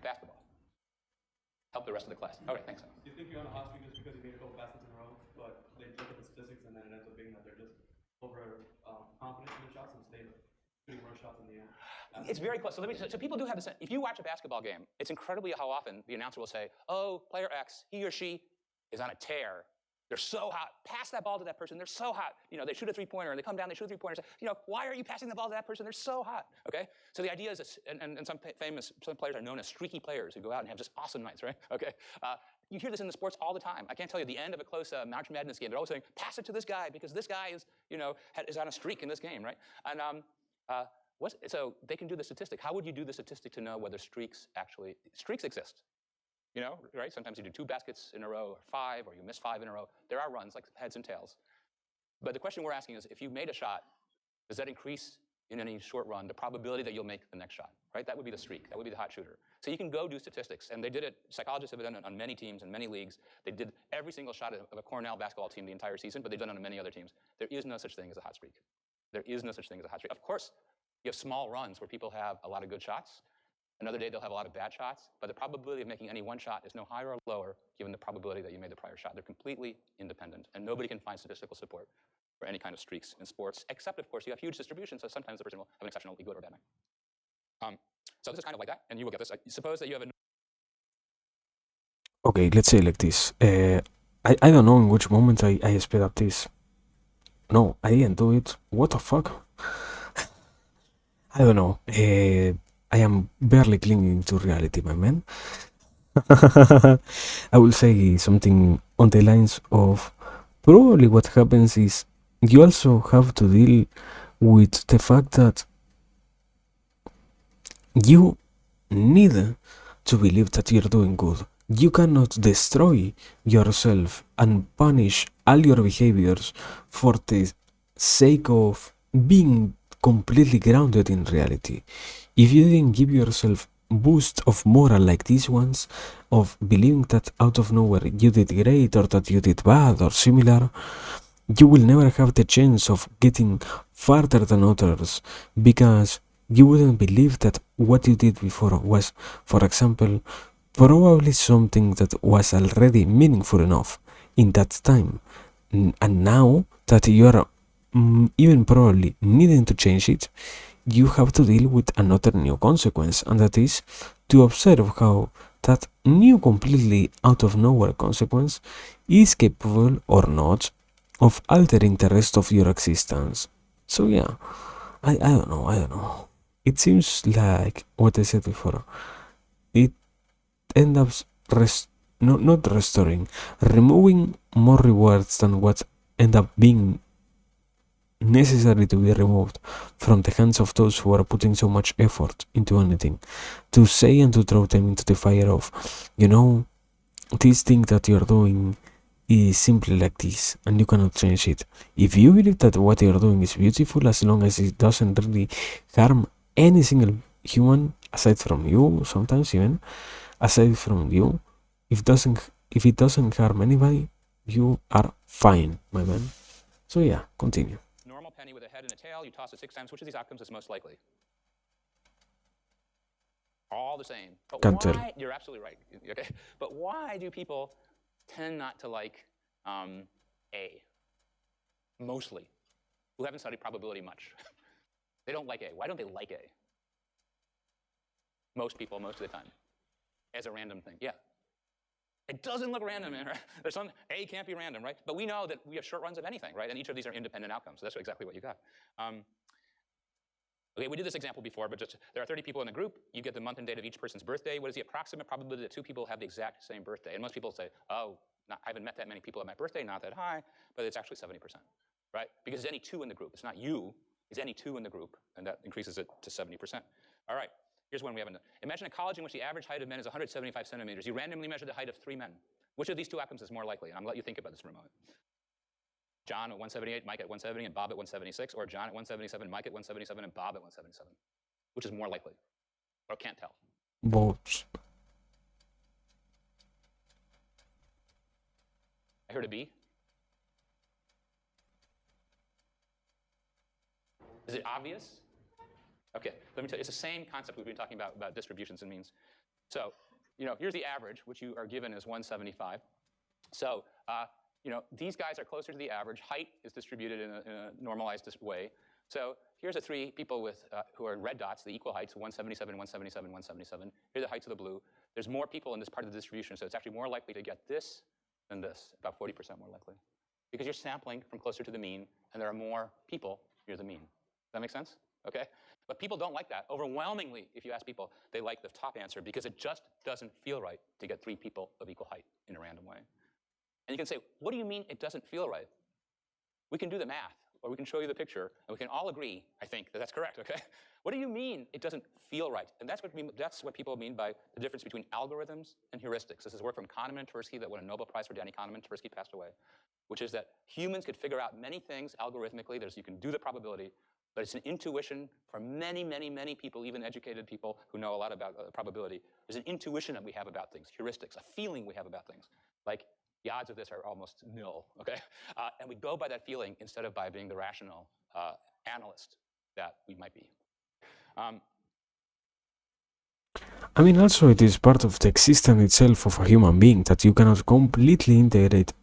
basketball? Help the rest of the class. All right, thanks. Do you think you're on a hot streak just because you made a couple baskets in a row, but they look at the statistics and then it ends up being that they're just over confident in the shots and stay shooting more shots in the end? It's very close. So people do have this. If you watch a basketball game, it's incredibly how often the announcer will say, "Oh, player X, he or she is on a tear. They're so hot. Pass that ball to that person. They're so hot. You know, they shoot a three-pointer and they come down, they shoot a three-pointer. You know, why are you passing the ball to that person? They're so hot." Okay. So the idea is, and some players are known as streaky players who go out and have just awesome nights, right? Okay. You hear this in the sports all the time. I can't tell you the end of a close March Madness game. They're always saying, "Pass it to this guy because this guy is, you know, is on a streak in this game," right? And so they can do the statistic. How would you do the statistic to know whether streaks exist? You know, right? Sometimes you do 2 baskets in a row or 5, or you miss 5 in a row. There are runs like heads and tails. But the question we're asking is, if you made a shot, does that increase in any short run the probability that you'll make the next shot, right? That would be the streak. That would be the hot shooter. So you can go do statistics. And they did it, psychologists have done it on many teams and many leagues. They did every single shot of a Cornell basketball team the entire season, but they've done it on many other teams. There is no such thing as a hot streak. There is no such thing as a hot streak. Of course, you have small runs where people have a lot of good shots. Another day they'll have a lot of bad shots, but the probability of making any one shot is no higher or lower given the probability that you made the prior shot. They're completely independent, and nobody can find statistical support for any kind of streaks in sports, except, of course, you have huge distribution, so sometimes the person will have an exceptionally good or bad night. So this is kind of like that, and you will get this. Suppose that you have a... Okay, let's say like this. I don't know in which moment I sped up this. No, I didn't do it. What the fuck? I don't know. I am barely clinging to reality, my man. I will say something on the lines of probably what happens is you also have to deal with the fact that you need to believe that you're doing good. You cannot destroy yourself and punish all your behaviors for the sake of being completely grounded in reality. If you didn't give yourself boost of moral like these ones, of believing that out of nowhere you did great or that you did bad or similar, you will never have the chance of getting farther than others because you wouldn't believe that what you did before was, for example, probably something that was already meaningful enough in that time. And now that you are even probably needing to change it, you have to deal with another new consequence, and that is to observe how that new completely out of nowhere consequence is capable or not of altering the rest of your existence. So yeah, I don't know. It seems like what I said before. It ends up not restoring, removing more rewards than what end up being necessary to be removed from the hands of those who are putting so much effort into anything, to say and to throw them into the fire of, you know, this thing that you're doing is simply like this and you cannot change it. If you believe that what you're doing is beautiful, as long as it doesn't really harm any single human aside from you, sometimes even aside from you, if it doesn't harm anybody, you are fine, my man. So yeah, continue. Normal penny with a head and a tail, you toss it 6 times. Which of these outcomes is most likely? All the same. But Can't tell. why? You're absolutely right. Okay. But why do people tend not to like A? Mostly, who haven't studied probability much. They don't like A. Why don't they like A? Most people, most of the time, as a random thing. Yeah. It doesn't look random, man, right? There's some A can't be random, right? But we know that we have short runs of anything, right? And each of these are independent outcomes. So that's exactly what you got. Okay, we did this example before, but just there are 30 people in the group. You get the month and date of each person's birthday. What is the approximate probability that 2 people have the exact same birthday? And most people say, oh, I haven't met that many people at my birthday, not that high, but it's actually 70%, right? Because it's any 2 in the group. It's not you, it's any 2 in the group, and that increases it to 70%. All right, here's one we haven't done. Imagine a college in which the average height of men is 175 centimeters. You randomly measure the height of 3 men. Which of these 2 outcomes is more likely? And I'm going to let you think about this for a moment. John at 178, Mike at 170, and Bob at 176, or John at 177, Mike at 177, and Bob at 177. Which is more likely? Or can't tell? Both. I heard a B. Is it obvious? Okay, let me tell you, it's the same concept we've been talking about distributions and means. So, here's the average, which you are given as 175. So, these guys are closer to the average. Height is distributed in a normalized way. So here's the 3 people with who are red dots, the equal heights, 177, 177, 177. Here are the heights of the blue. There's more people in this part of the distribution, so it's actually more likely to get this than this, about 40% more likely. Because you're sampling from closer to the mean, and there are more people near the mean. Does that make sense? Okay? But people don't like that. Overwhelmingly, if you ask people, they like the top answer because it just doesn't feel right to get 3 people of equal height in a random way. And you can say, what do you mean it doesn't feel right? We can do the math, or we can show you the picture, and we can all agree, I think, that that's correct, okay? What do you mean it doesn't feel right? And that's what people mean by the difference between algorithms and heuristics. This is work from Kahneman and Tversky that won a Nobel Prize for Danny Kahneman. Tversky passed away, which is that humans could figure out many things algorithmically. You can do the probability, but it's an intuition for many, many, many people, even educated people who know a lot about probability. There's an intuition that we have about things, heuristics, a feeling we have about things. Like, the odds of this are almost nil, okay? And we go by that feeling instead of by being the rational analyst that we might be. I mean, also it is part of the existence itself of a human being that you cannot completely integrate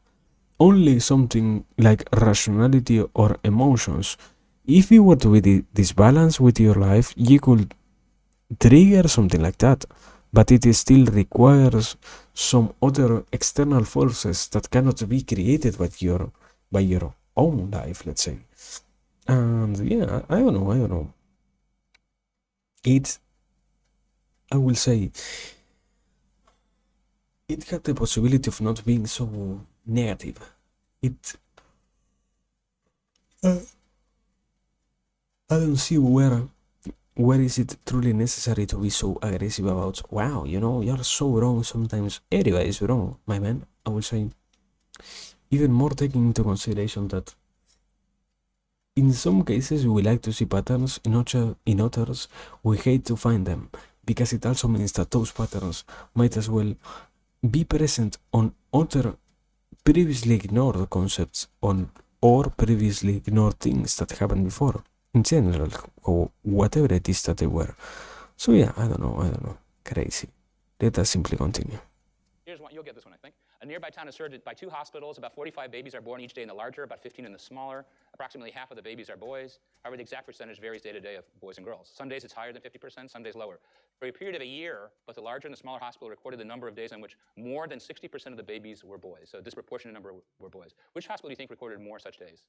only something like rationality or emotions. If you were to be disbalanced with your life, you could trigger something like that, but it still requires some other external forces that cannot be created by your own life, let's say. And yeah, I don't know. I will say, it had the possibility of not being so negative. I don't see where is it truly necessary to be so aggressive about, wow, you're so wrong sometimes. Everybody's wrong, my man. I will say, even more taking into consideration that in some cases we like to see patterns, in others we hate to find them. because it also means that those patterns might as well be present on other previously ignored concepts or previously ignored things that happened before in general, or whatever it is that they were. So yeah, I don't know. Crazy. Let us simply continue. Here's one, you'll get this one, I think. A nearby town is served by 2 hospitals. About 45 babies are born each day in the larger, about 15 in the smaller. Approximately half of the babies are boys. However, the exact percentage varies day to day of boys and girls. Some days it's higher than 50%, some days lower. For a period of a year, both the larger and the smaller hospital recorded the number of days on which more than 60% of the babies were boys. So a disproportionate number were boys. Which hospital do you think recorded more such days?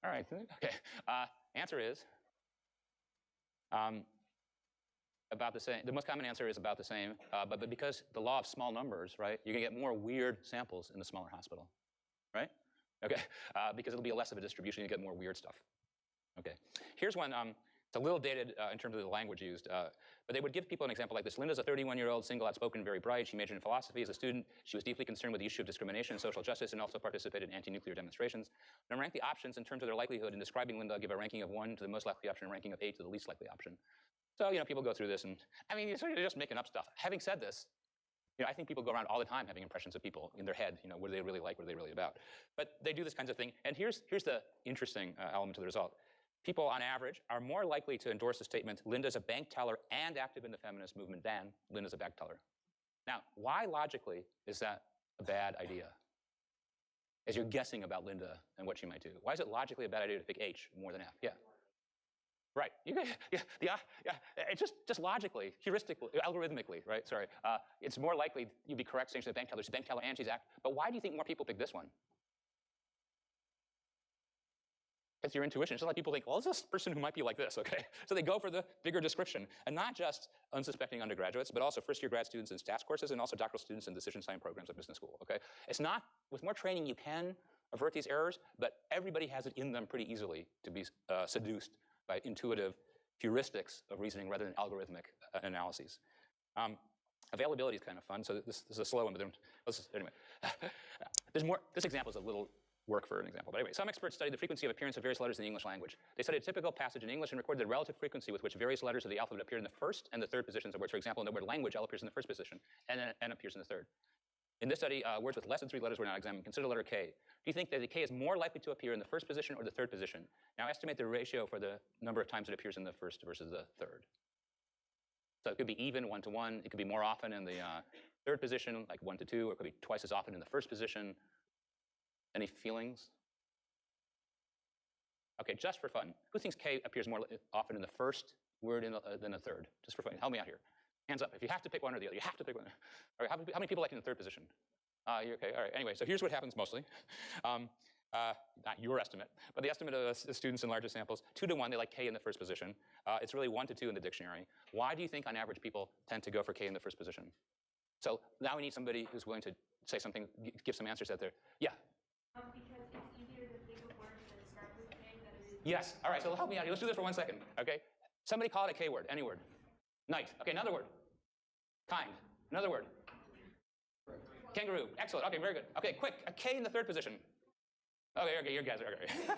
All right, okay. Answer is about the same. The most common answer is about the same, but because the law of small numbers, right, you're gonna get more weird samples in the smaller hospital, right? Okay, because it'll be less of a distribution, you get more weird stuff. Okay, here's one. It's a little dated in terms of the language used, but they would give people an example like this. Linda's a 31-year-old, single, outspoken, very bright. She majored in philosophy as a student. She was deeply concerned with the issue of discrimination and social justice and also participated in anti-nuclear demonstrations. Now rank the options in terms of their likelihood. In describing Linda, give a ranking of 1 to the most likely option, a ranking of 8 to the least likely option. So, people go through this, and I mean, you're just making up stuff. Having said this, I think people go around all the time having impressions of people in their head. What do they really like? What are they really about? But they do this kinds of thing. And here's the interesting element to the result. People, on average, are more likely to endorse the statement, Linda's a bank teller and active in the feminist movement, than Linda's a bank teller. Now, why logically is that a bad idea? As you're guessing about Linda and what she might do. Why is it logically a bad idea to pick H more than F? Yeah. Right. Yeah. It's just logically, heuristically, algorithmically, right? Sorry. It's more likely you'd be correct saying she's a bank teller. She's a bank teller and she's active. But why do you think more people pick this one? It's your intuition. It's just like people think, well, it's this person who might be like this, okay? So they go for the bigger description. And not just unsuspecting undergraduates, but also first-year grad students in stats courses and also doctoral students in decision science programs at business school, okay? It's not, with more training, you can avert these errors, but everybody has it in them pretty easily to be seduced by intuitive heuristics of reasoning rather than algorithmic analyses. Availability is kind of fun, so this is a slow one, but anyway. There's more. This example is a little work for an example. But anyway, some experts studied the frequency of appearance of various letters in the English language. They studied a typical passage in English and recorded the relative frequency with which various letters of the alphabet appear in the first and the third positions of words. For example, in the word language, L appears in the first position and N appears in the third. In this study, words with less than 3 letters were not examined. Consider the letter K. Do you think that the K is more likely to appear in the first position or the third position? Now estimate the ratio for the number of times it appears in the first versus the third. So it could be even, 1 to 1. It could be more often in the third position, like 1 to 2, or it could be twice as often in the first position. Any feelings? Okay, just for fun. Who thinks K appears more often in the first word than the third? Just for fun. Help me out here. Hands up. If you have to pick one or the other, you have to pick one. All right, how many people like in the third position? You're okay. All right. Anyway, so here's what happens mostly. Not your estimate, but the estimate of the students in larger samples, 2 to 1, they like K in the first position. It's really 1 to 2 in the dictionary. Why do you think on average people tend to go for K in the first position? So now we need somebody who's willing to say something, give some answers out there. Yeah? Because it's easier to think of words that start with K than it is. Yes. All right, so help me out here. Let's do this for 1 second, okay? Somebody call it a K word, any word. Night. Okay, another word. Kind. Another word. Kangaroo. Excellent. Okay, very good. Okay, quick. A K in the third position. Okay, you guys are okay.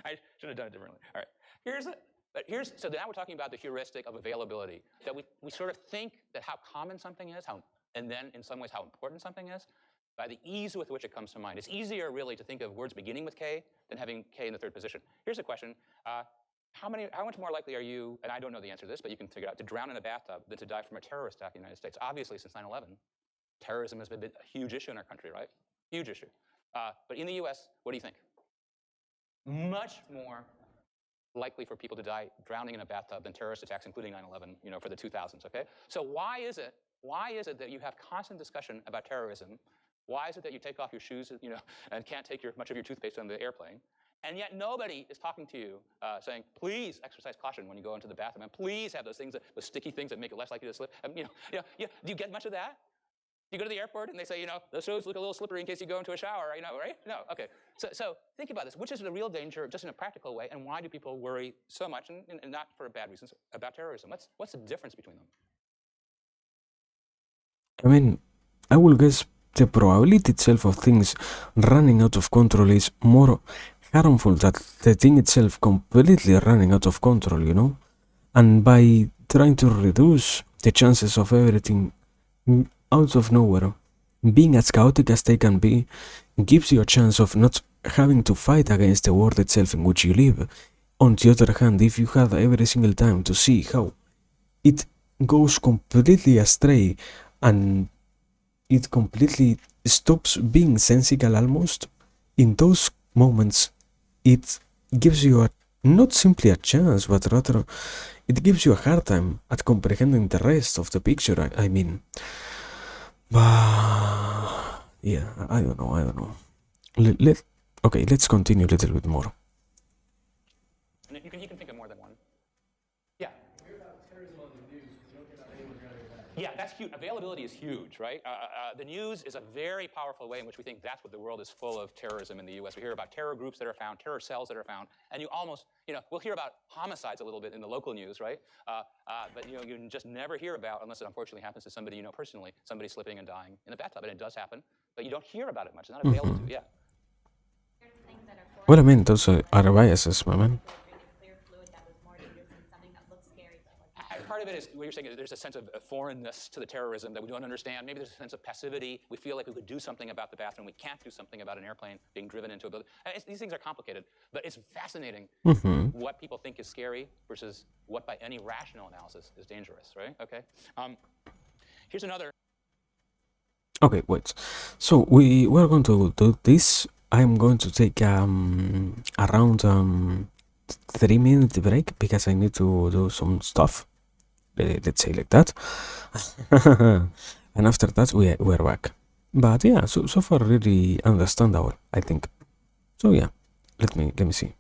I should have done it differently. All right. So now we're talking about the heuristic of availability. That we sort of think that how common something is, and then in some ways how important something is, by the ease with which it comes to mind. It's easier really to think of words beginning with K than having K in the third position. Here's a question. How much more likely are you, and I don't know the answer to this, but you can figure it out, to drown in a bathtub than to die from a terrorist attack in the United States? Obviously, since 9/11, terrorism has been a huge issue in our country, right? Huge issue. But in the US, what do you think? Much more likely for people to die drowning in a bathtub than terrorist attacks, including 9/11, for the 2000s, okay? So why is it that you have constant discussion about terrorism? Why is it that you take off your shoes, and can't take much of your toothpaste on the airplane? And yet nobody is talking to you saying, please exercise caution when you go into the bathroom, and please have those sticky things that make it less likely to slip. Do you get much of that? You go to the airport and they say, those shoes look a little slippery in case you go into a shower, right? No, okay. So think about this. Which is the real danger, just in a practical way, and why do people worry so much, and not for bad reasons, about terrorism? What's the difference between them? I mean, I will guess the probability itself of things running out of control is more harmful that the thing itself completely running out of control, you know? And by trying to reduce the chances of everything out of nowhere, being as chaotic as they can be, gives you a chance of not having to fight against the world itself in which you live. On the other hand, if you have every single time to see how it goes completely astray and it completely stops being sensical almost, in those moments it gives you not simply a chance, but rather it gives you a hard time at comprehending the rest of the picture. I mean, yeah, I don't know. Okay, let's continue a little bit more. And you can think of more than one. Yeah. Yeah, that's huge. Availability is huge, right? The news is a very powerful way in which we think that's what the world is full of terrorism in the U.S. We hear about terror groups that are found, terror cells that are found, and you almost, we'll hear about homicides a little bit in the local news, right? But you just never hear about, unless it unfortunately happens to somebody you know personally, somebody slipping and dying in a bathtub, and it does happen, but you don't hear about it much. It's not available to you. Yeah. Well, I mean, those are biases, my man. Part of it is what you're saying is there's a sense of foreignness to the terrorism that we don't understand. Maybe there's a sense of passivity. We feel like we could do something about the bathroom. We can't do something about an airplane being driven into a building. These things are complicated, but it's fascinating what people think is scary versus what by any rational analysis is dangerous, right? Okay. Here's another. Okay, wait. So we're going to do this. I'm going to take around 3 minute break because I need to do some stuff. Let's say like that. And after that we're back. But yeah, so far really understandable, I think. So yeah, let me see.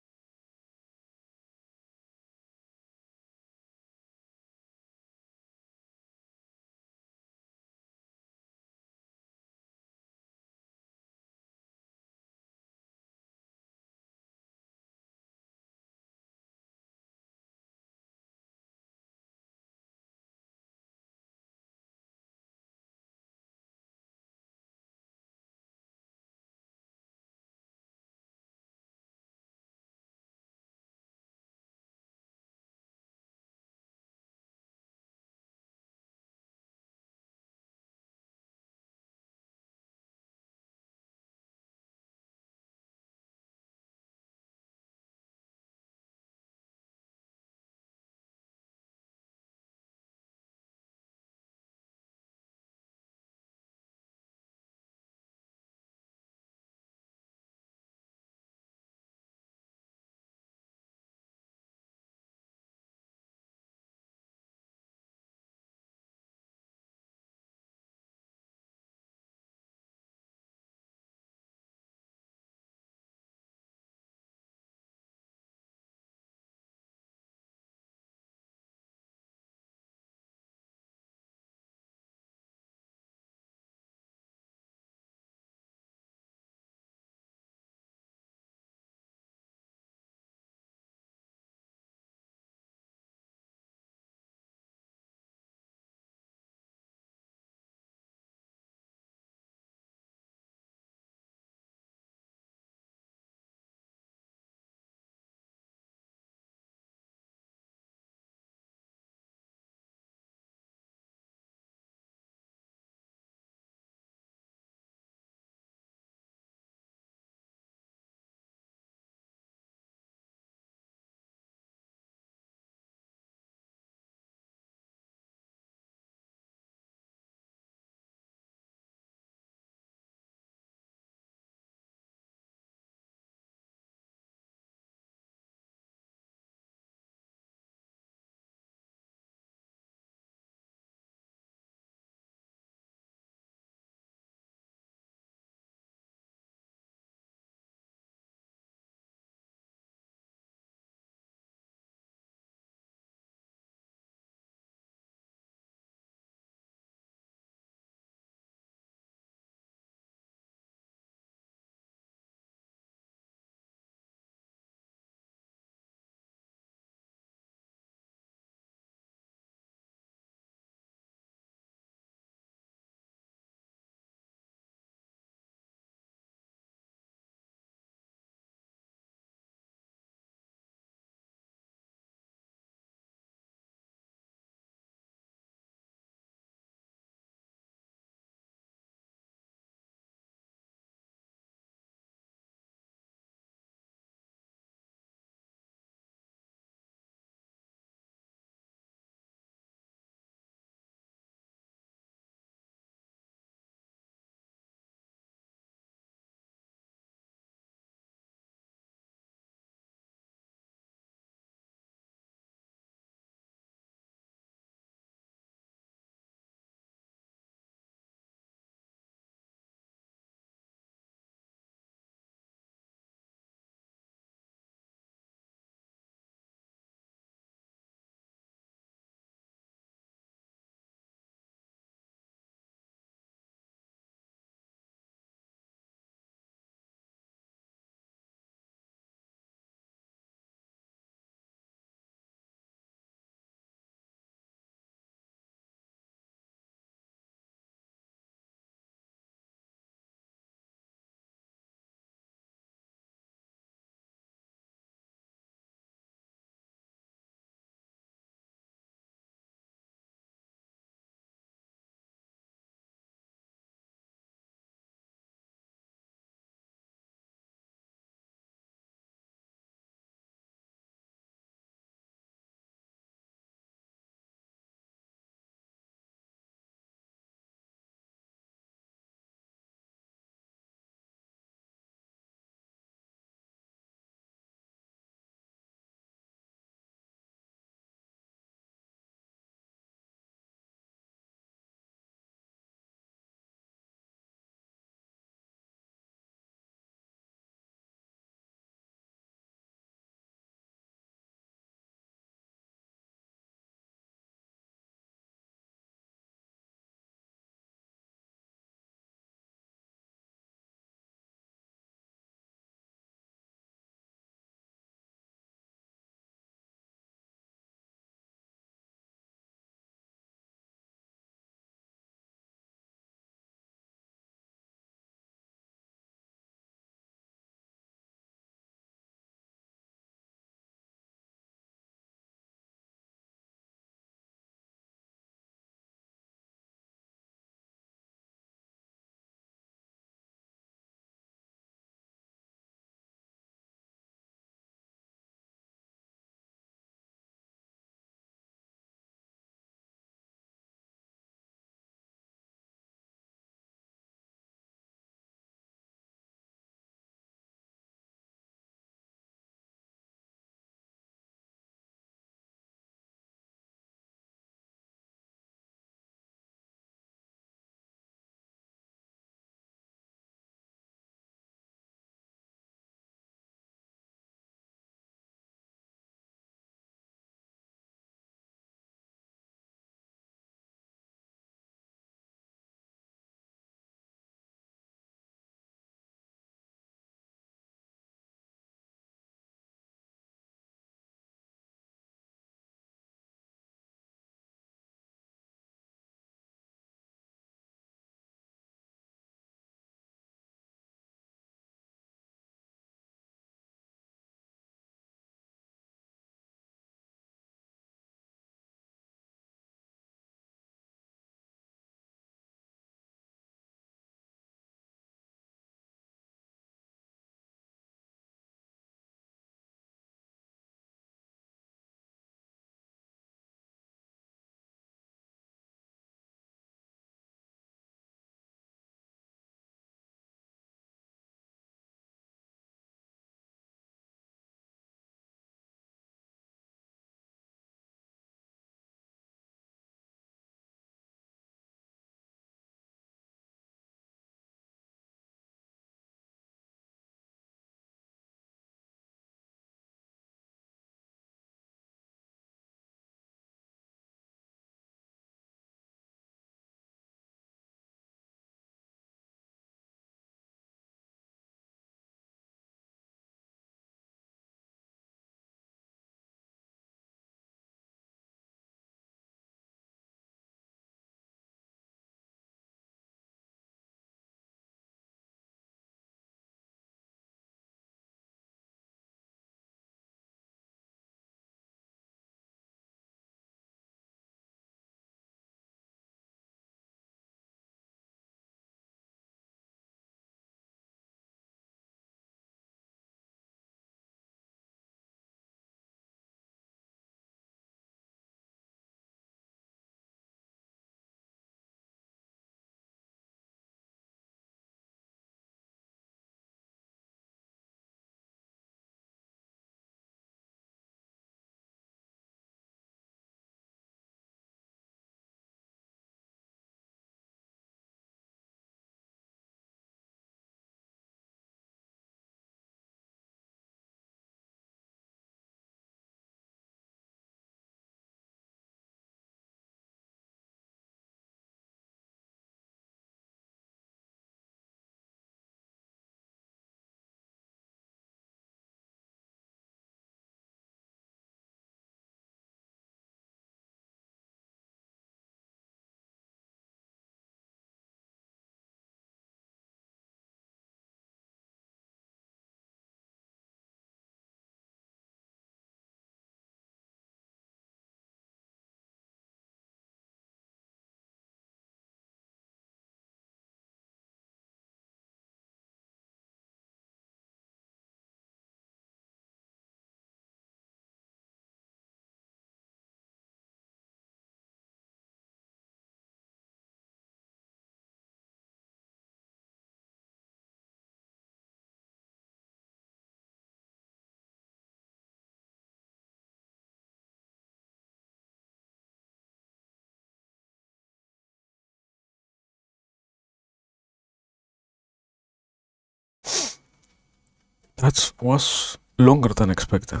That was longer than expected.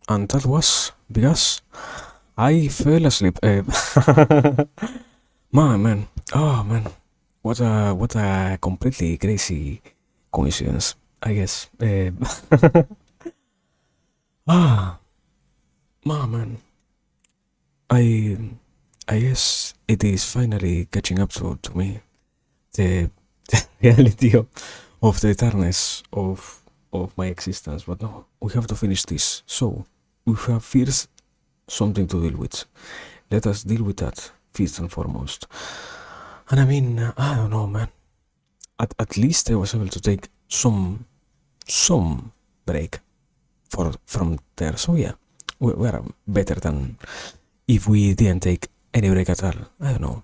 And that was because I fell asleep. Man. Oh man. What a completely crazy coincidence, I guess. Ah, man. I I guess it is finally catching up to me. The reality of the eterness of my existence. But no, we have to finish this. So we have first something to deal with. Let us deal with that first and foremost. And I mean, I don't know, man. At least I was able to take some break from there. So yeah, we are better than if we didn't take any break at all. I don't know.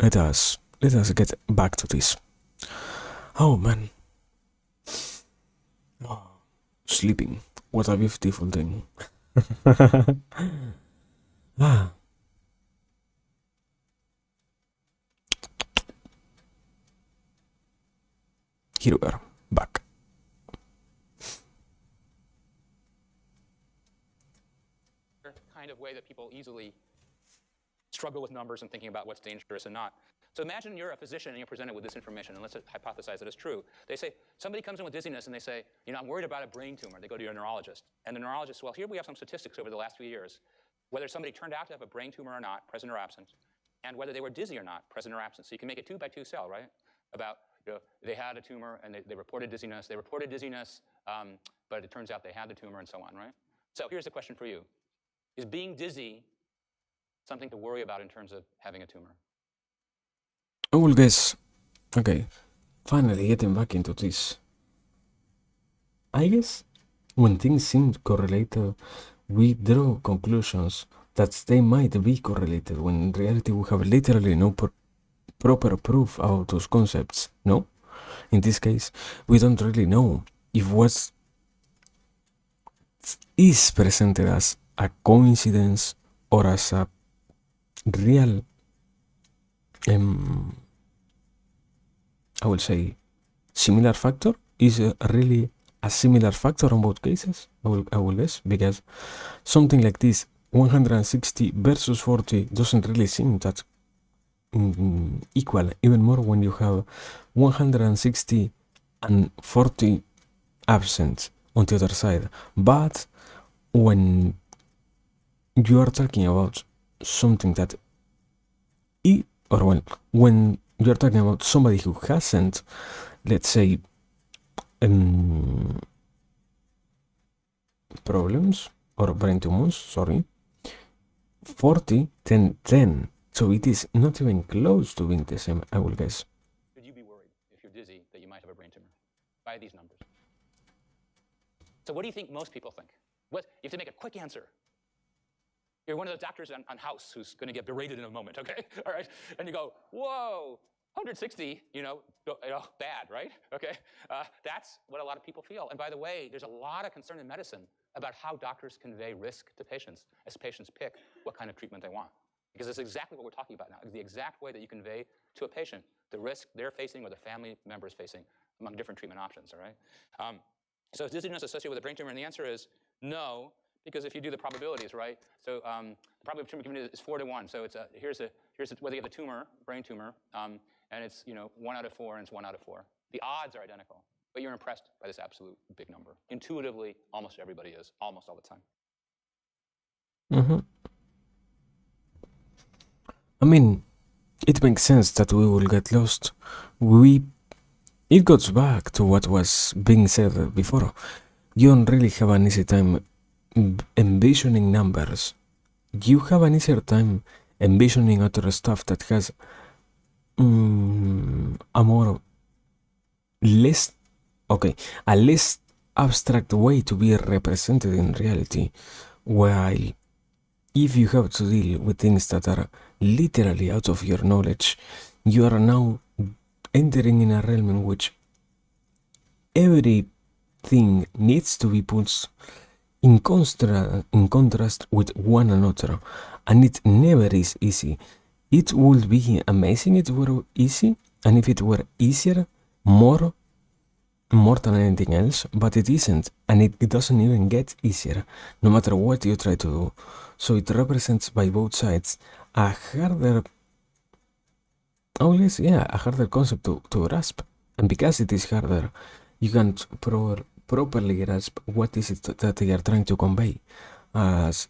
Let us get back to this. Oh man, oh, sleeping. What a beautiful thing. Ah, here we are, back. Kind of way that people easily struggle with numbers and thinking about what's dangerous and not. So imagine you're a physician and you're presented with this information, and let's hypothesize that it's true. They say, somebody comes in with dizziness and they say, I'm worried about a brain tumor. They go to your neurologist. And the neurologist, well, here we have some statistics over the last few years, whether somebody turned out to have a brain tumor or not, present or absent, and whether they were dizzy or not, present or absent. So you can make it 2 by 2 cell, right? About, they had a tumor and they reported dizziness. They reported dizziness, but it turns out they had the tumor and so on, right? So here's the question for you. Is being dizzy something to worry about in terms of having a tumor? I will guess. Okay, finally getting back into this. I guess when things seem correlated, we draw conclusions that they might be correlated when in reality we have literally no proper proof about those concepts, no? In this case, we don't really know if what is presented as a coincidence or as a real, I will say, similar factor. Is really a similar factor on both cases, I will guess, because something like this 160 versus 40 doesn't really seem that equal, even more when you have 160 and 40 absent on the other side. But when you are talking about something that or when you're talking about somebody who hasn't, let's say, problems or brain tumors, sorry, 40, 10, 10. So it is not even close to being the same, I will guess. Should you be worried if you're dizzy that you might have a brain tumor by these numbers? So what do you think most people think? You have to make a quick answer. You're one of those doctors on House who's going to get berated in a moment, okay? All right? And you go, whoa, 160, bad, right? Okay? That's what a lot of people feel. And by the way, there's a lot of concern in medicine about how doctors convey risk to patients as patients pick what kind of treatment they want. Because it's exactly what we're talking about now. It's the exact way that you convey to a patient the risk they're facing or the family member is facing among different treatment options, all right? So is dizziness associated with a brain tumor? And the answer is no, because if you do the probabilities, right? So the probability of tumor community is 4 to 1. So it's here's whether you have a tumor, brain tumor, and it's 1 out of 4 and it's 1 out of 4. The odds are identical, but you're impressed by this absolute big number. Intuitively, almost everybody is, almost all the time. Mm-hmm. I mean, it makes sense that we will get lost. It goes back to what was being said before. You don't really have an easy time envisioning numbers. You have an easier time envisioning other stuff that has a less abstract way to be represented in reality. While if you have to deal with things that are literally out of your knowledge, you are now entering in a realm in which everything needs to be put in contrast with one another, and it never is easy. It would be amazing if it were easy, and if it were easier, more more than anything else, but it isn't, and it doesn't even get easier, no matter what you try to do. So it represents by both sides a harder, a harder concept to grasp. And because it is harder, you can't properly grasp what is it that they are trying to convey. As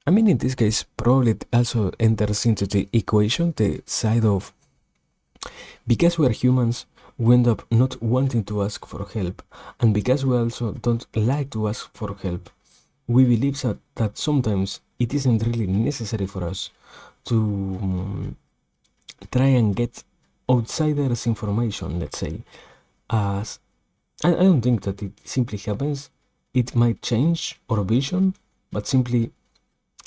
I mean, in this case, probably it also enters into the equation the side of because we are humans, we end up not wanting to ask for help, and because we also don't like to ask for help, we believe that sometimes it isn't really necessary for us to try and get outsiders' information, let's say. As I don't think that it simply happens. It might change our vision, but simply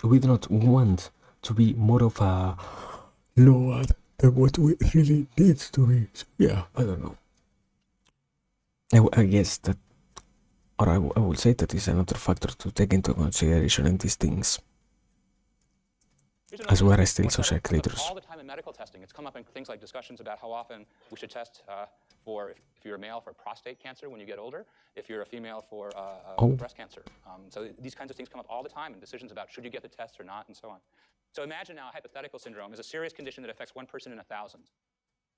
we do not want to be more of a lower than what we really need to be. So, yeah, I don't know. I guess that, or I will say that is another factor to take into consideration in these things, as we are still social creatures. All the time in medical testing, it's come up in things like discussions about how often we should test for, if you're a male, for prostate cancer when you get older, if you're a female for breast cancer. So these kinds of things come up all the time in decisions about should you get the test or not, and so on. So imagine now a hypothetical syndrome is a serious condition that affects 1 person in 1,000.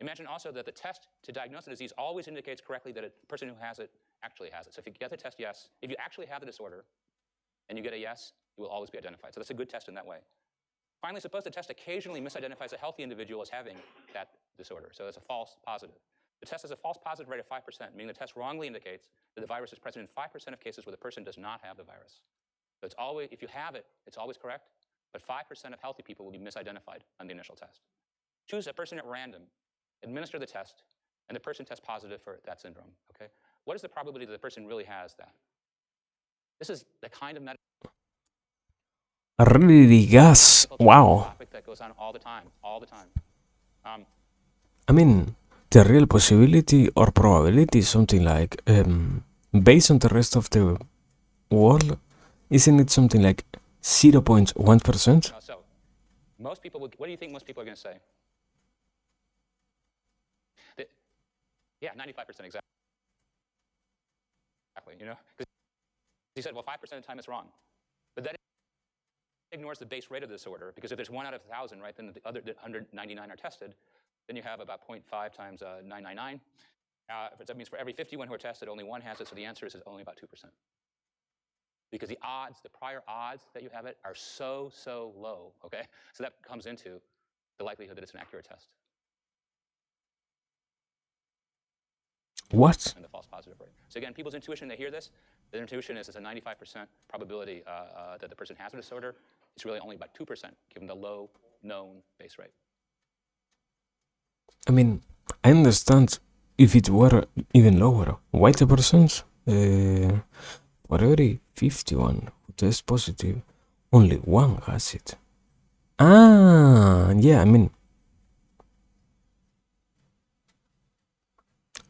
Imagine also that the test to diagnose the disease always indicates correctly that a person who has it actually has it. So if you get the test yes, if you actually have the disorder and you get a yes, you will always be identified. So that's a good test in that way. Finally, suppose the test occasionally misidentifies a healthy individual as having that disorder. So it's a false positive. The test has a false positive rate of 5%, meaning the test wrongly indicates that the virus is present in 5% of cases where the person does not have the virus. So it's always, if you have it, it's always correct, but 5% of healthy people will be misidentified on the initial test. Choose a person at random, administer the test, and the person tests positive for that syndrome, okay? What is the probability that the person really has that? This is the kind of medical Really gas. Wow. topic that goes on all the time. I mean, the real possibility or probability is something like, based on the rest of the world, isn't it something like 0.1%? So, most people, what do you think most people are going to say? Yeah, 95% exactly. You know, because he said, well, 5% of the time it's wrong, but that ignores the base rate of the disorder, because if there's 1 out of 1,000, right, then the other 199 are tested, then you have about 0.5 times 999. That means for every 51 who are tested, only 1 has it, so the answer is only about 2%. Because the odds, the prior odds that you have it are so low, okay? So that comes into the likelihood that it's an accurate test. What? And the false positive rate. So again, people's intuition, they hear this, their intuition is it's a 95% probability that the person has a disorder. It's really only about 2% given the low known base rate. I mean, I understand if it were even lower. Why 2%? For every 51 who tests positive, only 1 has it. Yeah, I mean,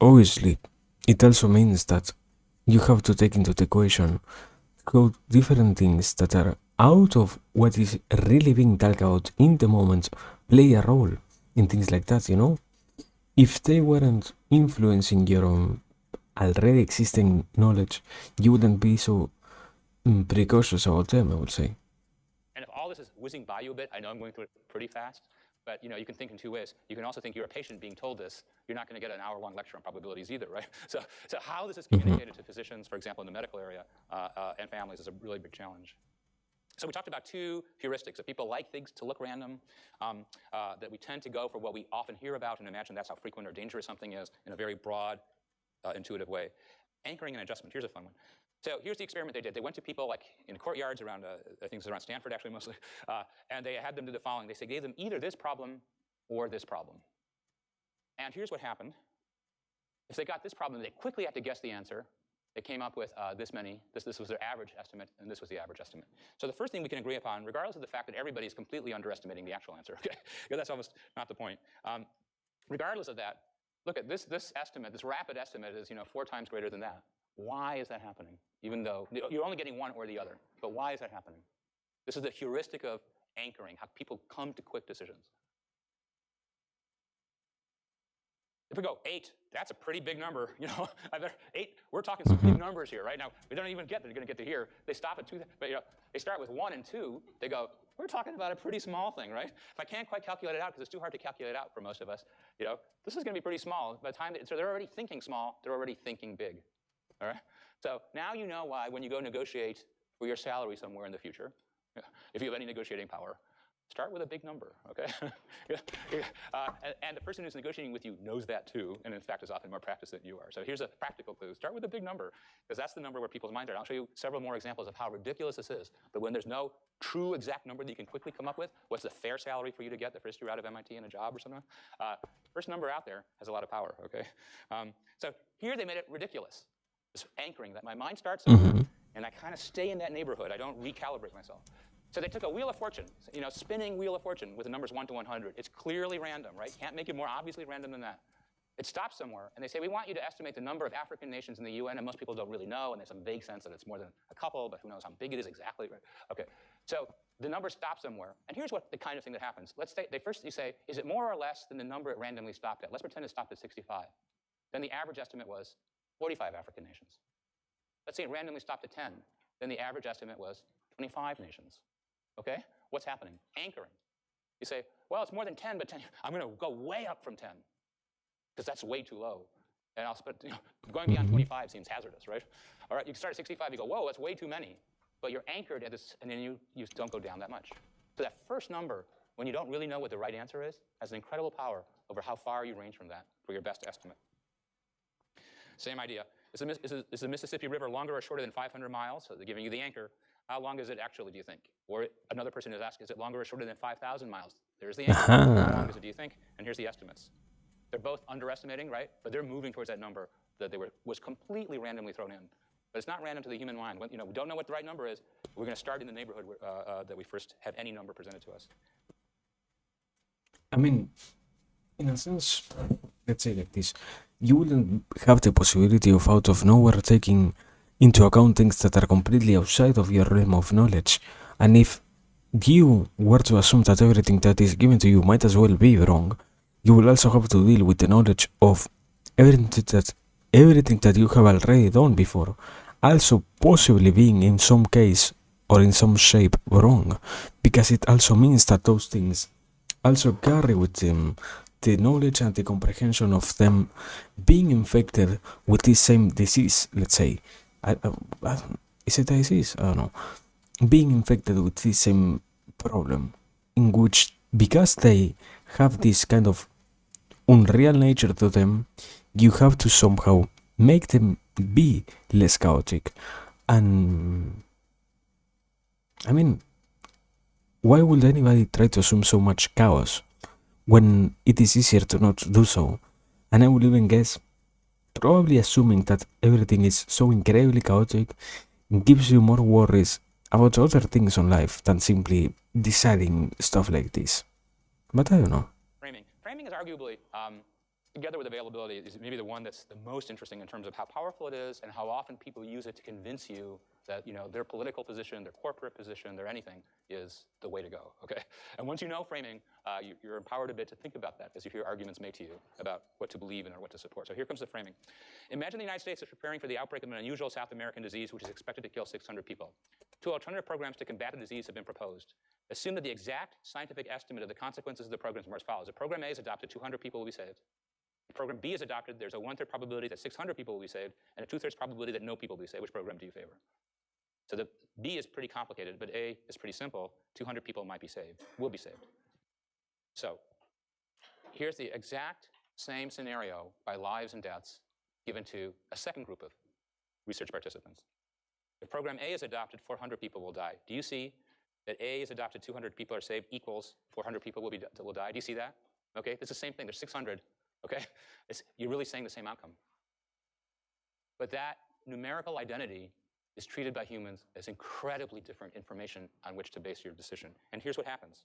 obviously, it also means that you have to take into the equation how different things that are out of what is really being talked about in the moment play a role in things like that, you know? If they weren't influencing your already existing knowledge, you wouldn't be so precautious about them, I would say. And if all this is whizzing by you a bit, I know I'm going through it pretty fast, but you know, you can think in 2 ways. You can also think you're a patient being told this. You're not going to get an hour-long lecture on probabilities either, right? So how this is communicated to physicians, for example, in the medical area, and families is a really big challenge. So we talked about 2 heuristics, that people like things to look random, that we tend to go for what we often hear about and imagine that's how frequent or dangerous something is in a very broad, intuitive way. Anchoring and adjustment, here's a fun one. So here's the experiment they did. They went to people like in courtyards around, I think it was around Stanford actually mostly, and they had them do the following. They gave them either this problem or this problem. And here's what happened. If they got this problem, they quickly had to guess the answer. They came up with this many. This was their average estimate, and this was the average estimate. So the first thing we can agree upon, regardless of the fact that everybody is completely underestimating the actual answer, okay? Because that's almost not the point. Regardless of that, look at this estimate, this rapid estimate is 4 times greater than that. Why is that happening? Even though you're only getting one or the other, but why is that happening? This is the heuristic of anchoring, how people come to quick decisions. If we go 8, that's a pretty big number, you know. 8, we're talking some big numbers here, right? Now, we don't even get, they're going to get to here. They stop at 2, but you know, they start with 1 and 2. They go, we're talking about a pretty small thing, right? If I can't quite calculate it out, because it's too hard to calculate out for most of us, you know, this is going to be pretty small. By the time, so they're already thinking small, they're already thinking big, all right? So now you know why when you go negotiate for your salary somewhere in the future, if you have any negotiating power, start with a big number, okay? And the person who's negotiating with you knows that too, and in fact is often more practiced than you are. So here's a practical clue. Start with a big number, because that's the number where people's minds are. I'll show you several more examples of how ridiculous this is. But when there's no true exact number that you can quickly come up with, what's the fair salary for you to get the first year out of MIT in a job or something? First number out there has a lot of power, okay? So here they made it ridiculous. This anchoring, that my mind starts somewhere, and I kind of stay in that neighborhood. I don't recalibrate myself. So they took a wheel of fortune, you know, spinning wheel of fortune with the numbers 1 to 100. It's clearly random, right? Can't make it more obviously random than that. It stops somewhere, and they say, we want you to estimate the number of African nations in the UN, and most people don't really know, and there's some vague sense that it's more than a couple, but who knows how big it is exactly, right? Okay, so the number stops somewhere, and here's what the kind of thing that happens. Let's say, you say, is it more or less than the number it randomly stopped at? Let's pretend it stopped at 65. Then the average estimate was 45 African nations. Let's say it randomly stopped at 10. Then the average estimate was 25 nations. Okay? What's happening? Anchoring. You say, well, it's more than 10, but 10, I'm going to go way up from 10, because that's way too low. And you know, going beyond 25 seems hazardous, right? All right, you start at 65, you go, whoa, that's way too many. But you're anchored at this, and then you don't go down that much. So that first number, when you don't really know what the right answer is, has an incredible power over how far you range from that for your best estimate. Same idea. Is the Mississippi River longer or shorter than 500 miles? So they're giving you the anchor. How long is it actually, do you think? Or another person is asking, is it longer or shorter than 5,000 miles? There's the anchor. How long is it, do you think? And here's the estimates. They're both underestimating, right? But they're moving towards that number that was completely randomly thrown in. But it's not random to the human mind. When, you know, we don't know what the right number is. We're going to start in the neighborhood that we first have any number presented to us. I mean, in a sense, let's say like this, you wouldn't have the possibility of out of nowhere taking into account things that are completely outside of your realm of knowledge. And if you were to assume that everything that is given to you might as well be wrong, you will also have to deal with the knowledge of everything that you have already done before, also possibly being in some case or in some shape wrong, because it also means that those things also carry with them the knowledge and the comprehension of them being infected with this same disease, let's say. Is it a disease? I don't know. Being infected with this same problem, in which, because they have this kind of unreal nature to them, you have to somehow make them be less chaotic. And I mean, why would anybody try to assume so much chaos when it is easier to not do so? And I would even guess, probably assuming that everything is so incredibly chaotic gives you more worries about other things in life than simply deciding stuff like this. But I don't know. Framing is arguably, together with availability, is maybe the one that's the most interesting in terms of how powerful it is and how often people use it to convince you that, you know, their political position, their corporate position, their anything is the way to go, okay? And once you know framing, you're empowered a bit to think about that as you hear arguments made to you about what to believe in or what to support. So here comes the framing. Imagine the United States is preparing for the outbreak of an unusual South American disease which is expected to kill 600 people. 2 alternative programs to combat the disease have been proposed. Assume that the exact scientific estimate of the consequences of the programs are as follows. If Program A is adopted, 200 people will be saved. If Program B is adopted, there's a 1/3 probability that 600 people will be saved, and a 2/3 probability that no people will be saved. Which program do you favor? So the B is pretty complicated, but A is pretty simple. 200 people might be saved, will be saved. So here's the exact same scenario by lives and deaths given to a second group of research participants. If Program A is adopted, 400 people will die. Do you see that A is adopted, 200 people are saved, equals 400 people will die? Do you see that? Okay, it's the same thing. There's 600. Okay, you're really saying the same outcome. But that numerical identity is treated by humans as incredibly different information on which to base your decision. And here's what happens.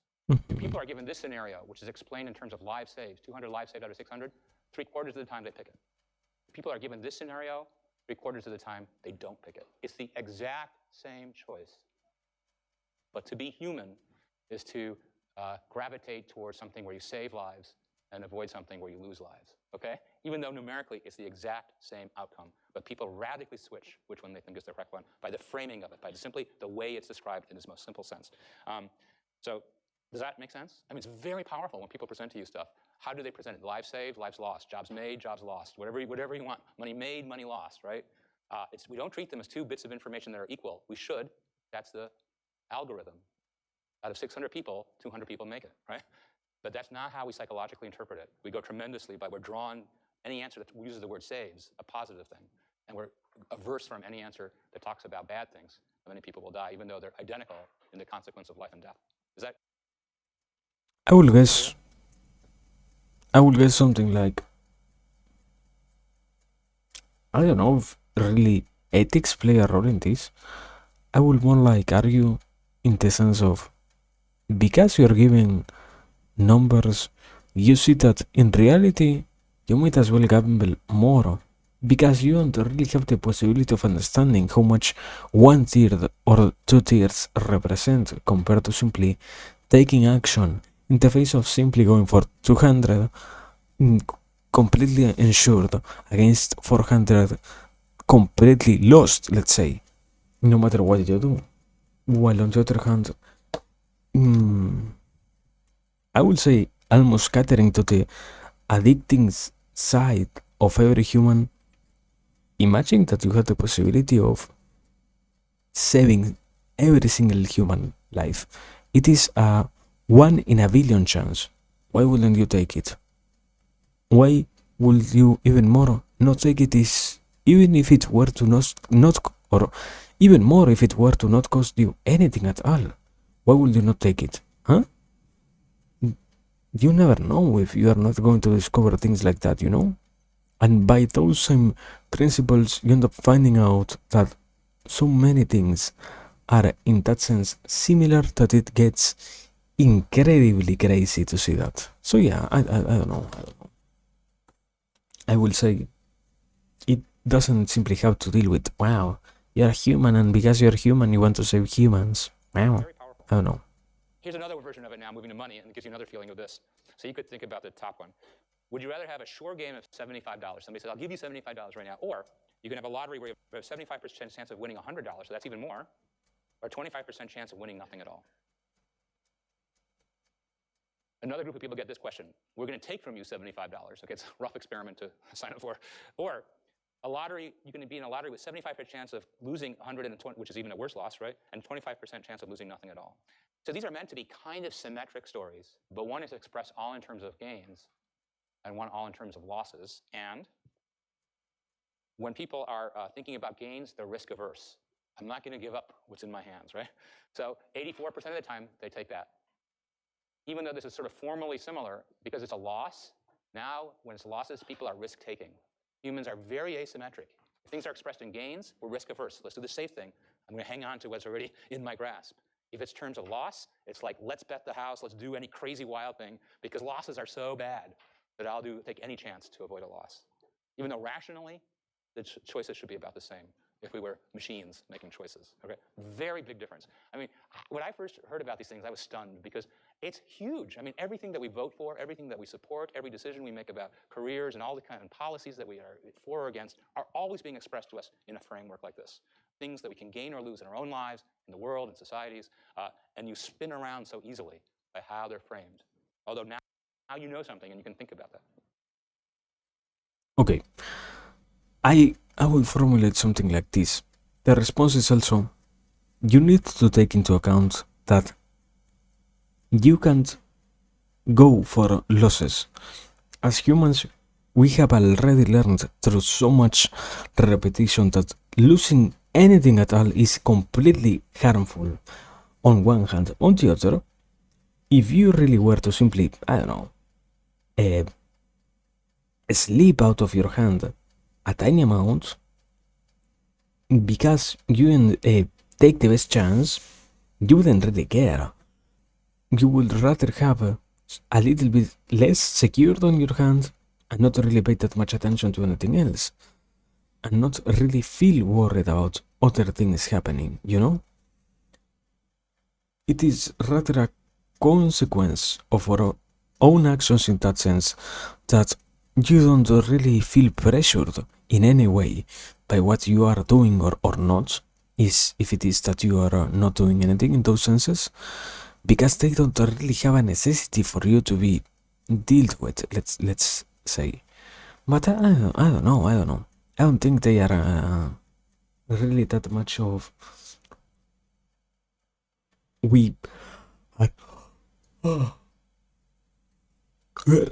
If people are given this scenario, which is explained in terms of lives saved, 200 lives saved out of 600, 3/4 of the time they pick it. If people are given this scenario, 3/4 of the time they don't pick it. It's the exact same choice. But to be human is to gravitate towards something where you save lives and avoid something where you lose lives. okay? Even though numerically it's the exact same outcome. But people radically switch which one they think is the correct one by the framing of it, by simply the way it's described in its most simple sense. So does that make sense? I mean, it's very powerful when people present to you stuff. How do they present it? Lives saved, lives lost. Jobs made, jobs lost. Whatever you want. Money made, money lost, right? We don't treat them as two bits of information that are equal. We should. That's the algorithm. Out of 600 people, 200 people make it, right? But that's not how we psychologically interpret it. We go tremendously by we're drawn, any answer that uses the word saves, a positive thing. And we're averse from any answer that talks about bad things. Many people will die, even though they're identical in the consequence of life and death. Is that? I will guess. I will guess something like, I don't know if really ethics play a role in this. I would more like argue in the sense of, because you're giving numbers, you see that in reality you might as well gamble more, because you don't really have the possibility of understanding how much one tier or two tiers represent compared to simply taking action in the face of simply going for 200 completely insured against 400 completely lost, let's say, no matter what you do. While on the other hand, I would say almost catering to the addicting side of every human. Imagine that you have the possibility of saving every single human life. It is a 1 in a billion chance. Why wouldn't you take it? Why would you even more not take it? Is even if it were to not or even more if it were to not cost you anything at all. Why would you not take it? Huh? You never know if you are not going to discover things like that, you know? And by those same principles, you end up finding out that so many things are, in that sense, similar that it gets incredibly crazy to see that. So yeah, I don't know. I will say it doesn't simply have to deal with, wow, you're human, and because you're human, you want to save humans. Wow. Very powerful. I don't know. Here's another version of it now, moving to money, and it gives you another feeling of this. So you could think about the top one. Would you rather have a sure game of $75? Somebody says, I'll give you $75 right now. Or you can have a lottery where you have a 75% chance of winning $100, so that's even more, or a 25% chance of winning nothing at all. Another group of people get this question. We're going to take from you $75. Okay, it's a rough experiment to sign up for. Or a lottery, you can be in a lottery with 75% chance of losing 120, which is even a worse loss, right? And 25% chance of losing nothing at all. So these are meant to be kind of symmetric stories, but one is expressed all in terms of gains and one all in terms of losses. And when people are thinking about gains, they're risk averse. I'm not going to give up what's in my hands, right? So 84% of the time, they take that. Even though this is sort of formally similar, because it's a loss, now when it's losses, people are risk-taking. Humans are very asymmetric. If things are expressed in gains, we're risk-averse. Let's do the safe thing. I'm going to hang on to what's already in my grasp. If it's terms of loss, it's like, let's bet the house, let's do any crazy wild thing, because losses are so bad that I'll take any chance to avoid a loss. Even though rationally, the choices should be about the same if we were machines making choices, okay? Very big difference. I mean, when I first heard about these things, I was stunned because it's huge. I mean, everything that we vote for, everything that we support, every decision we make about careers and all the kind of policies that we are for or against are always being expressed to us in a framework like this. Things that we can gain or lose in our own lives, in the world, in societies, and you spin around so easily by how they're framed. Although now you know something and you can think about that. Okay. I will formulate something like this. The response is also, you need to take into account that you can't go for losses. As humans, we have already learned through so much repetition that losing anything at all is completely harmful on one hand. On the other, if you really were to simply, I don't know, slip out of your hand a tiny amount, because you take the best chance, you wouldn't really care. You would rather have a little bit less secured on your hand and not really pay that much attention to anything else, and not really feel worried about other things happening, you know? It is rather a consequence of our own actions in that sense that you don't really feel pressured in any way by what you are doing or not, is if it is that you are not doing anything in those senses, because they don't really have a necessity for you to be dealt with, let's say. But I don't know, I don't think they are really that much of we are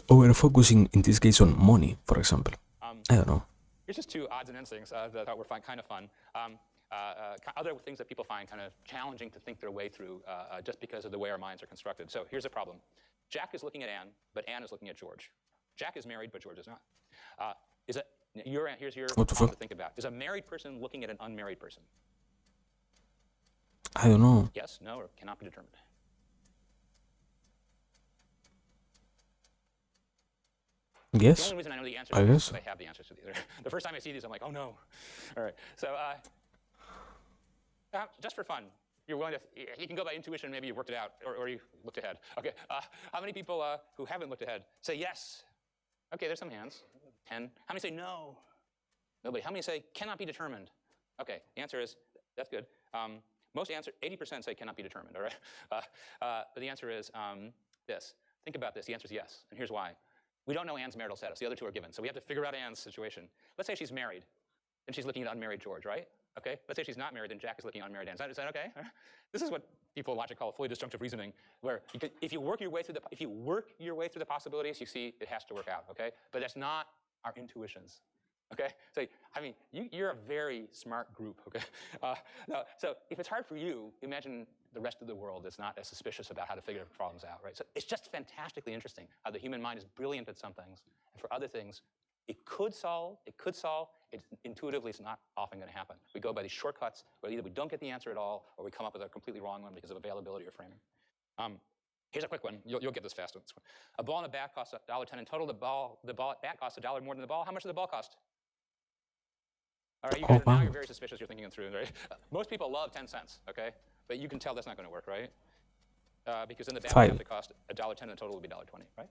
over focusing in this case on money, for example. I don't know. Here's just two odds and ends things that I thought were kind of fun. Other things that people find kind of challenging to think their way through just because of the way our minds are constructed. So here's a problem. Jack is looking at Anne, but Anne is looking at George. Jack is married, but George is not. Here's your problem to think about. Is a married person looking at an unmarried person? I don't know. Yes, no, or cannot be determined. Yes. The only reason I know the answer I guess. is I have the answers to these. The first time I see these, I'm like, oh no. All right. So just for fun, you're willing to, you can go by intuition, maybe you worked it out, or you looked ahead. Okay. How many people who haven't looked ahead say yes? Okay, there's some hands. 10. How many say no? Nobody. How many say cannot be determined? Okay, the answer is, that's good. Most answer, 80% say cannot be determined, all right? But the answer is this. Think about this. The answer is yes, and here's why. We don't know Anne's marital status. The other two are given. So we have to figure out Anne's situation. Let's say she's married, and she's looking at unmarried George, right? Okay. Let's say she's not married, and Jack is looking at unmarried Anne. Is that okay? This is what people in logic call fully disjunctive reasoning, where if you work your way through the possibilities, you see it has to work out. Okay. But that's not our intuitions. Okay. So I mean, you're a very smart group. Okay. No, so if it's hard for you, imagine the rest of the world is not as suspicious about how to figure problems out, right? So it's just fantastically interesting how the human mind is brilliant at some things, and for other things, it could solve. Intuitively, it's not often going to happen. We go by these shortcuts where either we don't get the answer at all, or we come up with a completely wrong one because of availability or framing. Here's a quick one. You'll get this fast. A ball and a bat costs $1.10 in total. The ball at bat costs $1 more than the ball. How much does the ball cost? All right, you guys now you're very suspicious. You're thinking it through, right? Most people love 10 cents, okay? But you can tell that's not going to work, right? Because then the bat would have to cost $1.10 and the total would be $1.20, right?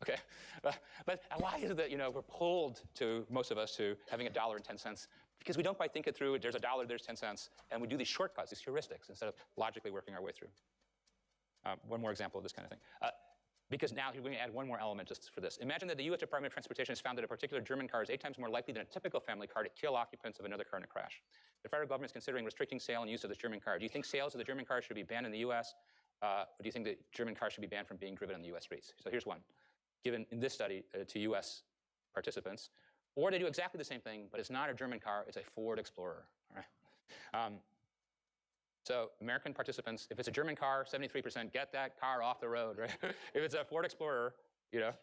Okay, but why is it that we're pulled to most of us to having $1.10? Because we don't quite think it through. There's $1, there's 10 cents, and we do these shortcuts, these heuristics, instead of logically working our way through. One more example of this kind of thing. Because now we're going to add one more element just for this. Imagine that the U.S. Department of Transportation has found that a particular German car is 8 times more likely than a typical family car to kill occupants of another car in a crash. The federal government is considering restricting sale and use of this German car. Do you think sales of the German car should be banned in the U.S.? Or do you think that German cars should be banned from being driven on the U.S. streets? So here's one, given in this study to U.S. participants. Or they do exactly the same thing, but it's not a German car, it's a Ford Explorer. All right? So American participants, if it's a German car, 73%, get that car off the road, right? If it's a Ford Explorer, if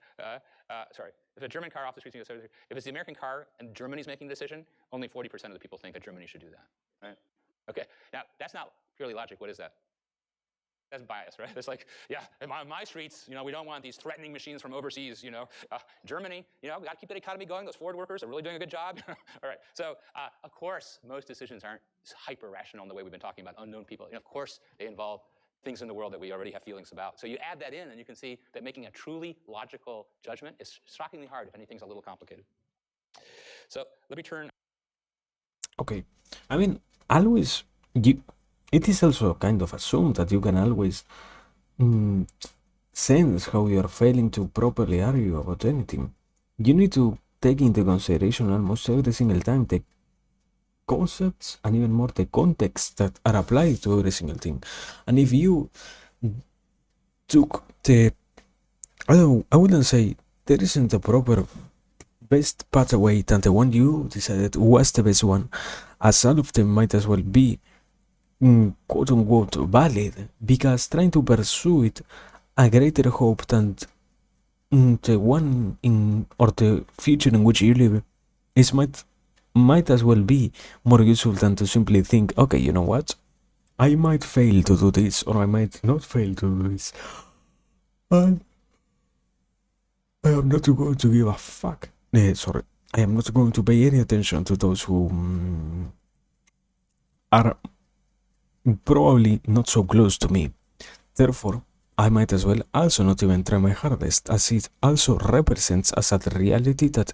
it's a German car off the streets, if it's the American car and Germany's making the decision, only 40% of the people think that Germany should do that, right? Okay, now that's not purely logic. What is that? That's bias, right? It's like, yeah, on my streets, we don't want these threatening machines from overseas, Germany, got to keep that economy going. Those Ford workers are really doing a good job. All right. So, of course, most decisions aren't hyper-rational in the way we've been talking about unknown people. Of course, they involve things in the world that we already have feelings about. So you add that in, and you can see that making a truly logical judgment is shockingly hard if anything's a little complicated. So let me turn. Okay. I mean, it is also kind of assumed that you can always sense how you are failing to properly argue about anything. You need to take into consideration almost every single time the concepts and even more the context that are applied to every single thing. And if you took I wouldn't say there isn't a proper best pathway than the one you decided was the best one, as all of them might as well be quote-unquote valid, because trying to pursue it a greater hope than the one in or the future in which you live is might as well be more useful than to simply think, okay, you know what, I might fail to do this, or I might not fail to do this, and I am not going to give a fuck. I am not going to pay any attention to those who are probably not so close to me. Therefore, I might as well also not even try my hardest, as it also represents a sad reality that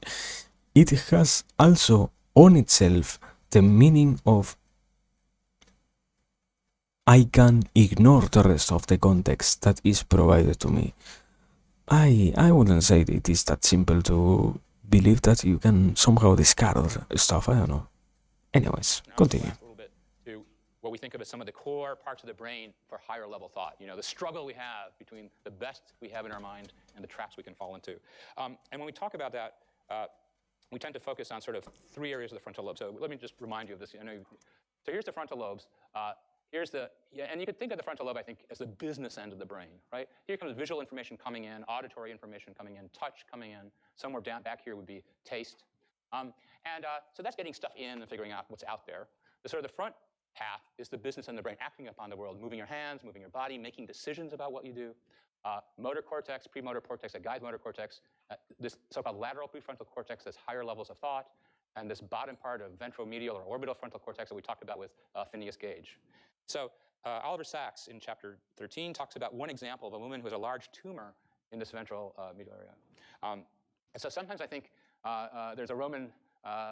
it has also on itself the meaning of I can ignore the rest of the context that is provided to me. I wouldn't say it is that simple to believe that you can somehow discard stuff. I don't know. Anyways, Now, continue. last little bit to what we think of as some of the core parts of the brain for higher level thought. You know, the struggle we have between the best we have in our mind and the traps we can fall into. And when we talk about that, we tend to focus on sort of three areas of the frontal lobe. So let me just remind you of this. So here's the frontal lobes. And you could think of the frontal lobe, I think, as the business end of the brain, right? Here comes visual information coming in, auditory information coming in, touch coming in. Somewhere down back here would be taste. So that's getting stuff in and figuring out what's out there. The front half is the business end of the brain, acting upon the world, moving your hands, moving your body, making decisions about what you do. Motor cortex, premotor cortex, that guides motor cortex, this so-called lateral prefrontal cortex, that's higher levels of thought, and this bottom part of ventromedial or orbital frontal cortex that we talked about with Phineas Gage. So Oliver Sacks in chapter 13 talks about one example of a woman who has a large tumor in this ventral medial area. And so sometimes I think there's a Roman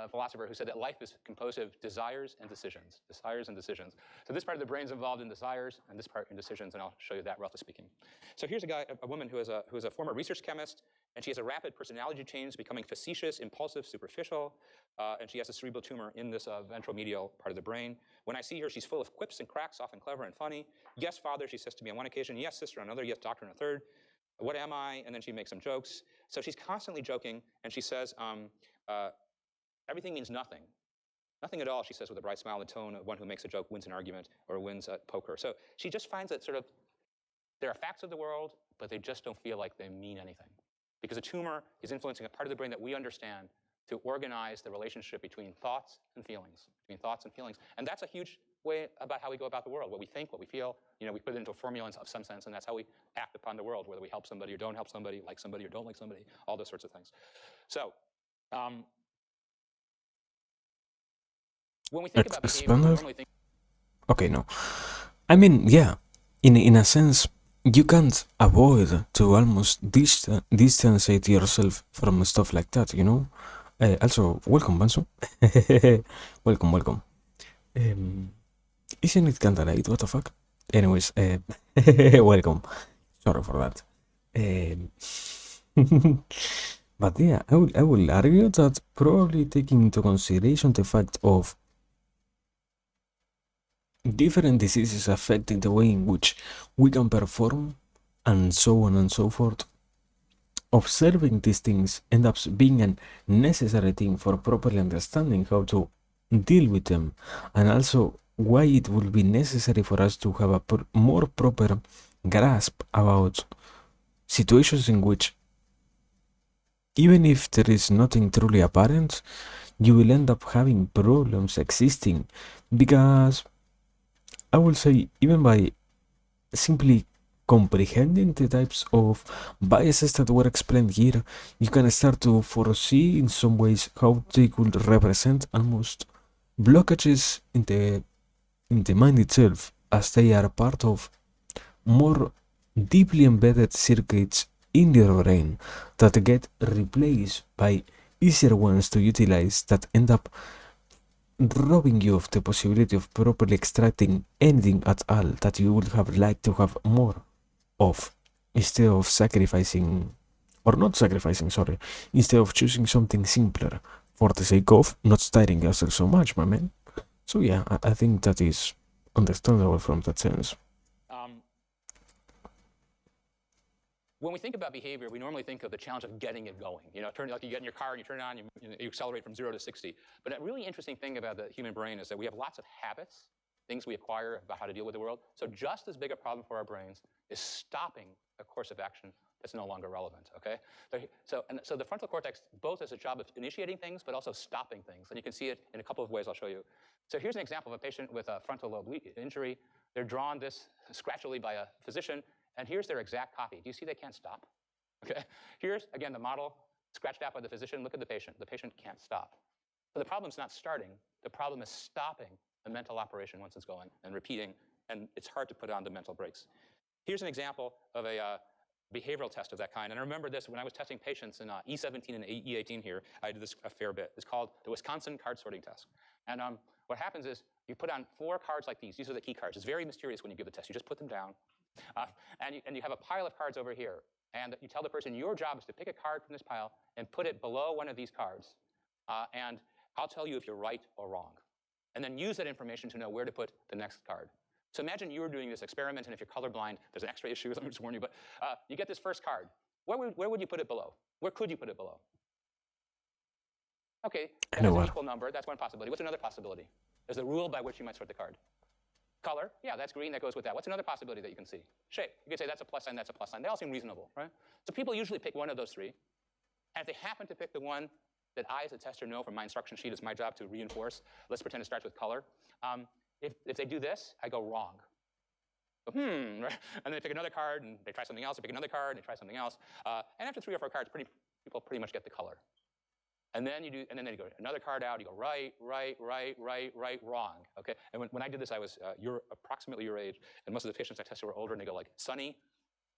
philosopher who said that life is composed of desires and decisions. Desires and decisions. So this part of the brain is involved in desires, and this part in decisions, and I'll show you that roughly speaking. So here's a woman who is a former research chemist, and she has a rapid personality change, becoming facetious, impulsive, superficial, and she has a cerebral tumor in this ventromedial part of the brain. When I see her, she's full of quips and cracks, often clever and funny. Yes, father, she says to me on one occasion. Yes, sister on another. Yes, doctor on a third. What am I? And then she makes some jokes. So she's constantly joking, and she says, everything means nothing. Nothing at all, she says with a bright smile and tone of one who makes a joke, wins an argument, or wins at poker. So she just finds that there are facts of the world, but they just don't feel like they mean anything. Because a tumor is influencing a part of the brain that we understand to organize the relationship between thoughts and feelings. And that's a huge way about how we go about the world. What we think, what we feel, we put it into a formula of some sense, and that's how we act upon the world, whether we help somebody or don't help somebody, like somebody or don't like somebody, all those sorts of things. So, when we think about behavior, we normally think... Okay, no. I mean, yeah, in a sense, you can't avoid to almost distanciate yourself from stuff like that, Also, welcome, Bansu. welcome. Isn't it kinda late? What the fuck? Anyways, welcome. Sorry for that. But yeah, I will argue that probably taking into consideration the fact of different diseases affecting the way in which we can perform, and so on and so forth, observing these things ends up being a necessary thing for properly understanding how to deal with them, and also why it will be necessary for us to have a more proper grasp about situations in which, even if there is nothing truly apparent, you will end up having problems existing, because I will say, even by simply comprehending the types of biases that were explained here, you can start to foresee in some ways how they could represent almost blockages in the mind itself, as they are part of more deeply embedded circuits in your brain that get replaced by easier ones to utilize, that end up robbing you of the possibility of properly extracting anything at all that you would have liked to have more of, instead of sacrificing, or not sacrificing, sorry, instead of choosing something simpler for the sake of not tiring yourself so much, my man. So yeah, I think that is understandable from that sense. When we think about behavior, we normally think of the challenge of getting it going. Like you get in your car and you turn it on, you accelerate from 0 to 60. But a really interesting thing about the human brain is that we have lots of habits, things we acquire about how to deal with the world. So just as big a problem for our brains is stopping a course of action that's no longer relevant, okay? So the frontal cortex both has a job of initiating things, but also stopping things. And you can see it in a couple of ways I'll show you. So here's an example of a patient with a frontal lobe injury. They're drawn this scratchily by a physician, and here's their exact copy. Do you see they can't stop? Okay. Here's, again, the model scratched out by the physician. Look at the patient. The patient can't stop. So the problem's not starting. The problem is stopping the mental operation once it's going and repeating, and it's hard to put on the mental brakes. Here's an example of a behavioral test of that kind. And I remember this when I was testing patients in E17 and E18 here. I did this a fair bit. It's called the Wisconsin card sorting test. And what happens is you put on 4 cards like these. These are the key cards. It's very mysterious when you give the test. You just put them down. And you have a pile of cards over here. And you tell the person your job is to pick a card from this pile and put it below one of these cards. And I'll tell you if you're right or wrong. And then use that information to know where to put the next card. So imagine you were doing this experiment, and if you're colorblind, there's an extra issue, let me just warn you, but you get this first card. Where would you put it below? Where could you put it below? Okay, that's an equal number. That's one possibility. What's another possibility? There's a rule by which you might sort the card. Color, yeah, that's green, that goes with that. What's another possibility that you can see? Shape, you can say that's a plus sign, that's a plus sign. They all seem reasonable, right? So people usually pick one of those 3. And if they happen to pick the one that I, as a tester, know from my instruction sheet, it's my job to reinforce. Let's pretend it starts with color. If they do this, I go wrong. Right? And then they pick another card, and they try something else. They pick another card, and they try something else. And after 3 or 4 cards, people pretty much get the color. And then you go another card out. You go right, wrong. Okay. And when I did this, I was approximately your age, and most of the patients I tested were older, and they go like, Sonny,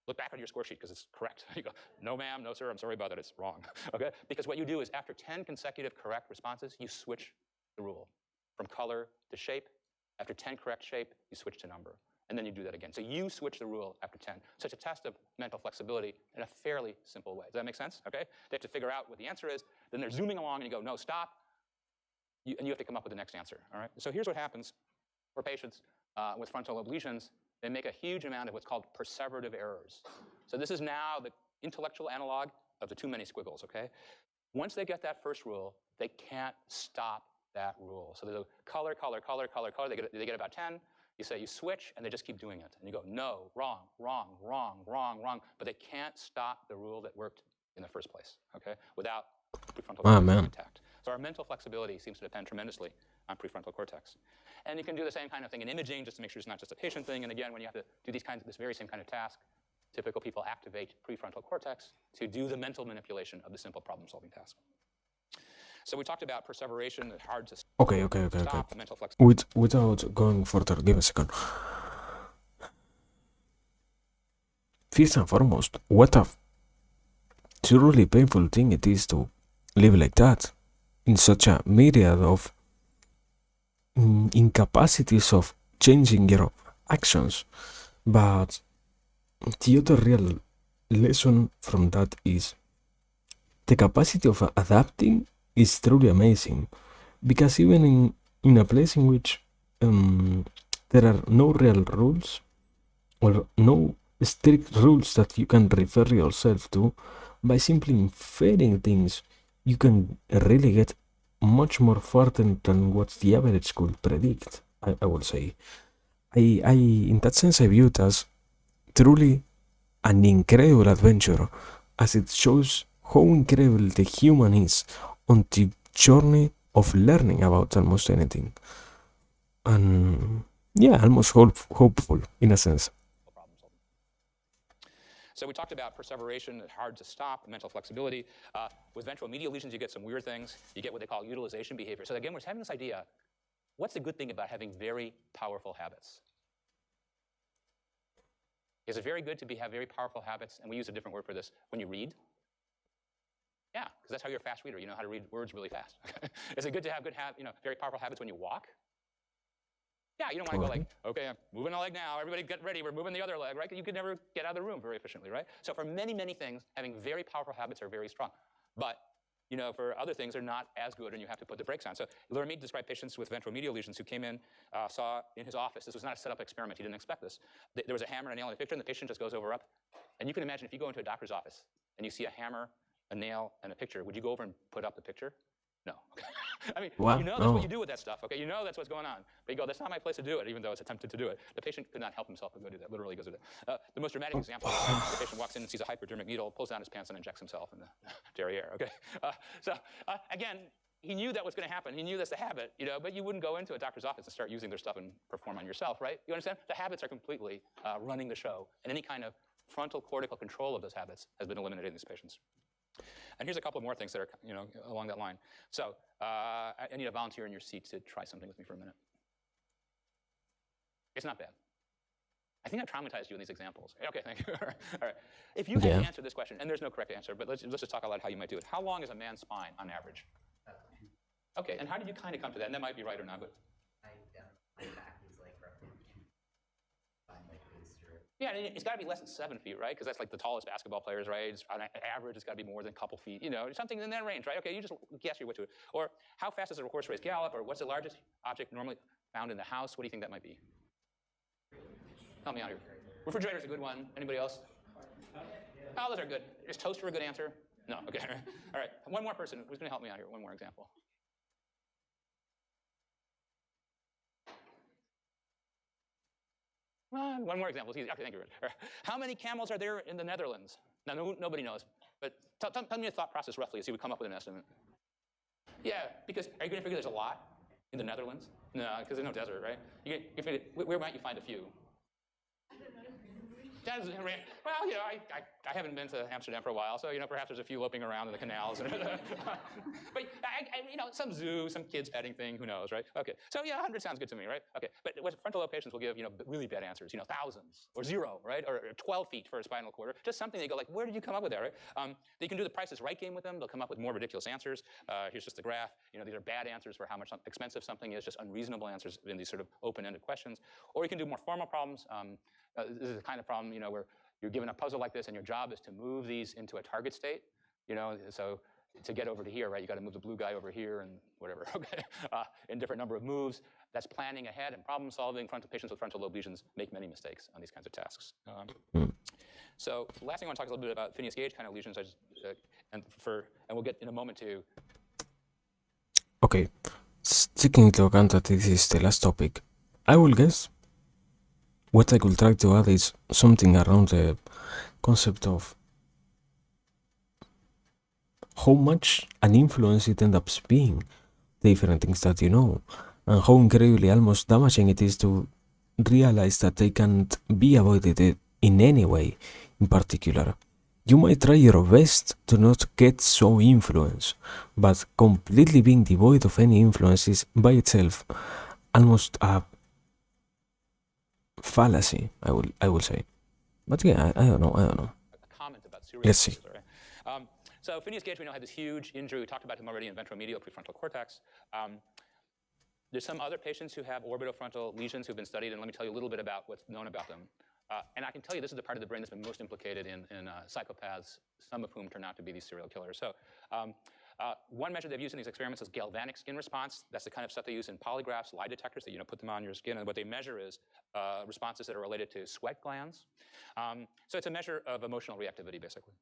look back on your score sheet because it's correct. You go, no, ma'am, no, sir, I'm sorry about that. It's wrong. Okay. Because what you do is after 10 consecutive correct responses, you switch the rule from color to shape. After 10 correct shape, you switch to number. And then you do that again. So you switch the rule after 10. So it's a test of mental flexibility in a fairly simple way. Does that make sense? Okay? They have to figure out what the answer is. Then they're zooming along, and you go, no, stop. And you have to come up with the next answer. All right? So here's what happens for patients with frontal lobe lesions. They make a huge amount of what's called perseverative errors. So this is now the intellectual analog of the too many squiggles. Okay? Once they get that first rule, they can't stop that rule. So they go color. They get about 10. You say you switch, and they just keep doing it. And you go, no, wrong. But they can't stop the rule that worked in the first place, okay, without prefrontal cortex being attacked. So our mental flexibility seems to depend tremendously on prefrontal cortex. And you can do the same kind of thing in imaging just to make sure it's not just a patient thing. And again, when you have to do this very same kind of task, typical people activate prefrontal cortex to do the mental manipulation of the simple problem-solving task. So we talked about perseveration, hard to stop, mental flexibility. Without going further, give a second. First and foremost, what a truly painful thing it is to live like that, in such a myriad of incapacities of changing your actions. But the other real lesson from that is the capacity of adapting is truly amazing, because even in a place in which there are no real rules or no strict rules that you can refer yourself to, by simply inferring things, you can really get much more further than what the average could predict, I would say. In that sense, I view it as truly an incredible adventure, as it shows how incredible the human is on the journey of learning about almost anything. And yeah, almost hopeful in a sense. So we talked about perseveration, hard to stop, mental flexibility. With ventral medial lesions, you get some weird things. You get what they call utilization behavior. So again, we're having this idea, what's the good thing about having very powerful habits? Is it very good to have very powerful habits? And we use a different word for this, when you read? Yeah, because that's how you're a fast reader. You know how to read words really fast. Is it good to have very powerful habits when you walk? Yeah, you don't want to go like, okay, I'm moving a leg now. Everybody get ready. We're moving the other leg, right? You could never get out of the room very efficiently, right? So for many, many things, having very powerful habits are very strong. But for other things, they're not as good, and you have to put the brakes on. So Laramie described patients with ventral medial lesions who came in, saw in his office. This was not a set-up experiment. He didn't expect this. There was a hammer and a nail in the picture, and the patient just goes over up. And you can imagine if you go into a doctor's office and you see a hammer, a nail, and a picture, would you go over and put up the picture? No. I mean, that's what you do with that stuff, okay? You know that's what's going on. But you go, that's not my place to do it, even though it's attempted to do it. The patient could not help himself but go do that, literally goes do that. The most dramatic example is the patient walks in and sees a hypodermic needle, pulls down his pants, and injects himself in the derriere, okay? Again, he knew that was going to happen. He knew that's the habit, but you wouldn't go into a doctor's office and start using their stuff and perform on yourself, right? You understand? The habits are completely running the show, and any kind of frontal cortical control of those habits has been eliminated in these patients. And here's a couple more things that are, along that line. So I need a volunteer in your seat to try something with me for a minute. It's not bad. I think I traumatized you in these examples. Okay, thank you. All right. If you had Yeah. to answer this question, and there's no correct answer, but let's just talk about how you might do it. How long is a man's spine on average? Okay, and how did you kind of come to that? And that might be right or not, but My back is like roughly 2 like this or yeah, and it's got to be less than 7 feet, right? Because that's like the tallest basketball players, right? It's, on average, it's got to be more than a couple feet, something in that range, right? Okay, you just guess your way to it. Or how fast does a horse race gallop? Or what's the largest object normally found in the house? What do you think that might be? Help me out here. Refrigerator's a good one. Anybody else? Oh, those are good. Is toaster a good answer? No. Okay. All right. One more person. Who's going to help me out here? One more example. One more example. It's easy. Okay, thank you. All right. How many camels are there in the Netherlands? Now, nobody knows. But tell me your thought process roughly as you would come up with an estimate. Yeah, because are you going to figure there's a lot in the Netherlands? No, because there's no desert, right? You figure, where might you find a few? Well, I haven't been to Amsterdam for a while, so perhaps there's a few loping around in the canals. But some zoo, some kids petting thing, who knows, right? Okay, so yeah, 100 sounds good to me, right? Okay, but what frontal lobe patients will give, really bad answers, thousands or 0, right? Or 12 feet for a spinal quarter, just something they go like, where did you come up with that, right? They can do the Price is Right game with them. They'll come up with more ridiculous answers. Here's just the graph. These are bad answers for how much expensive something is, just unreasonable answers in these sort of open-ended questions. Or you can do more formal problems. This is the kind of problem, where you're given a puzzle like this, and your job is to move these into a target state. So to get over to here, right, you got to move the blue guy over here and whatever. Okay, in different number of moves. That's planning ahead and problem solving. Patients with frontal lobe lesions make many mistakes on these kinds of tasks. So the last thing I want to talk a little bit about Phineas Gage kind of lesions, and we'll get in a moment to. Okay, taking into account that this is the last topic, I will guess what I could try to add is something around the concept of how much an influence it ends up being, the different things that you know, and how incredibly almost damaging it is to realize that they can't be avoided in any way in particular. You might try your best to not get so influenced, but completely being devoid of any influence is by itself almost a fallacy, I will say. But yeah, I don't know. A comment about serial Let's see. cases, right? So Phineas Gage, we know, had this huge injury. We talked about him already in ventromedial prefrontal cortex. There's some other patients who have orbitofrontal lesions who've been studied, and let me tell you a little bit about what's known about them. And I can tell you this is the part of the brain that's been most implicated in psychopaths, some of whom turn out to be these serial killers. So one measure they've used in these experiments is galvanic skin response. That's the kind of stuff they use in polygraphs, lie detectors, that put them on your skin. And what they measure is responses that are related to sweat glands. So it's a measure of emotional reactivity, basically.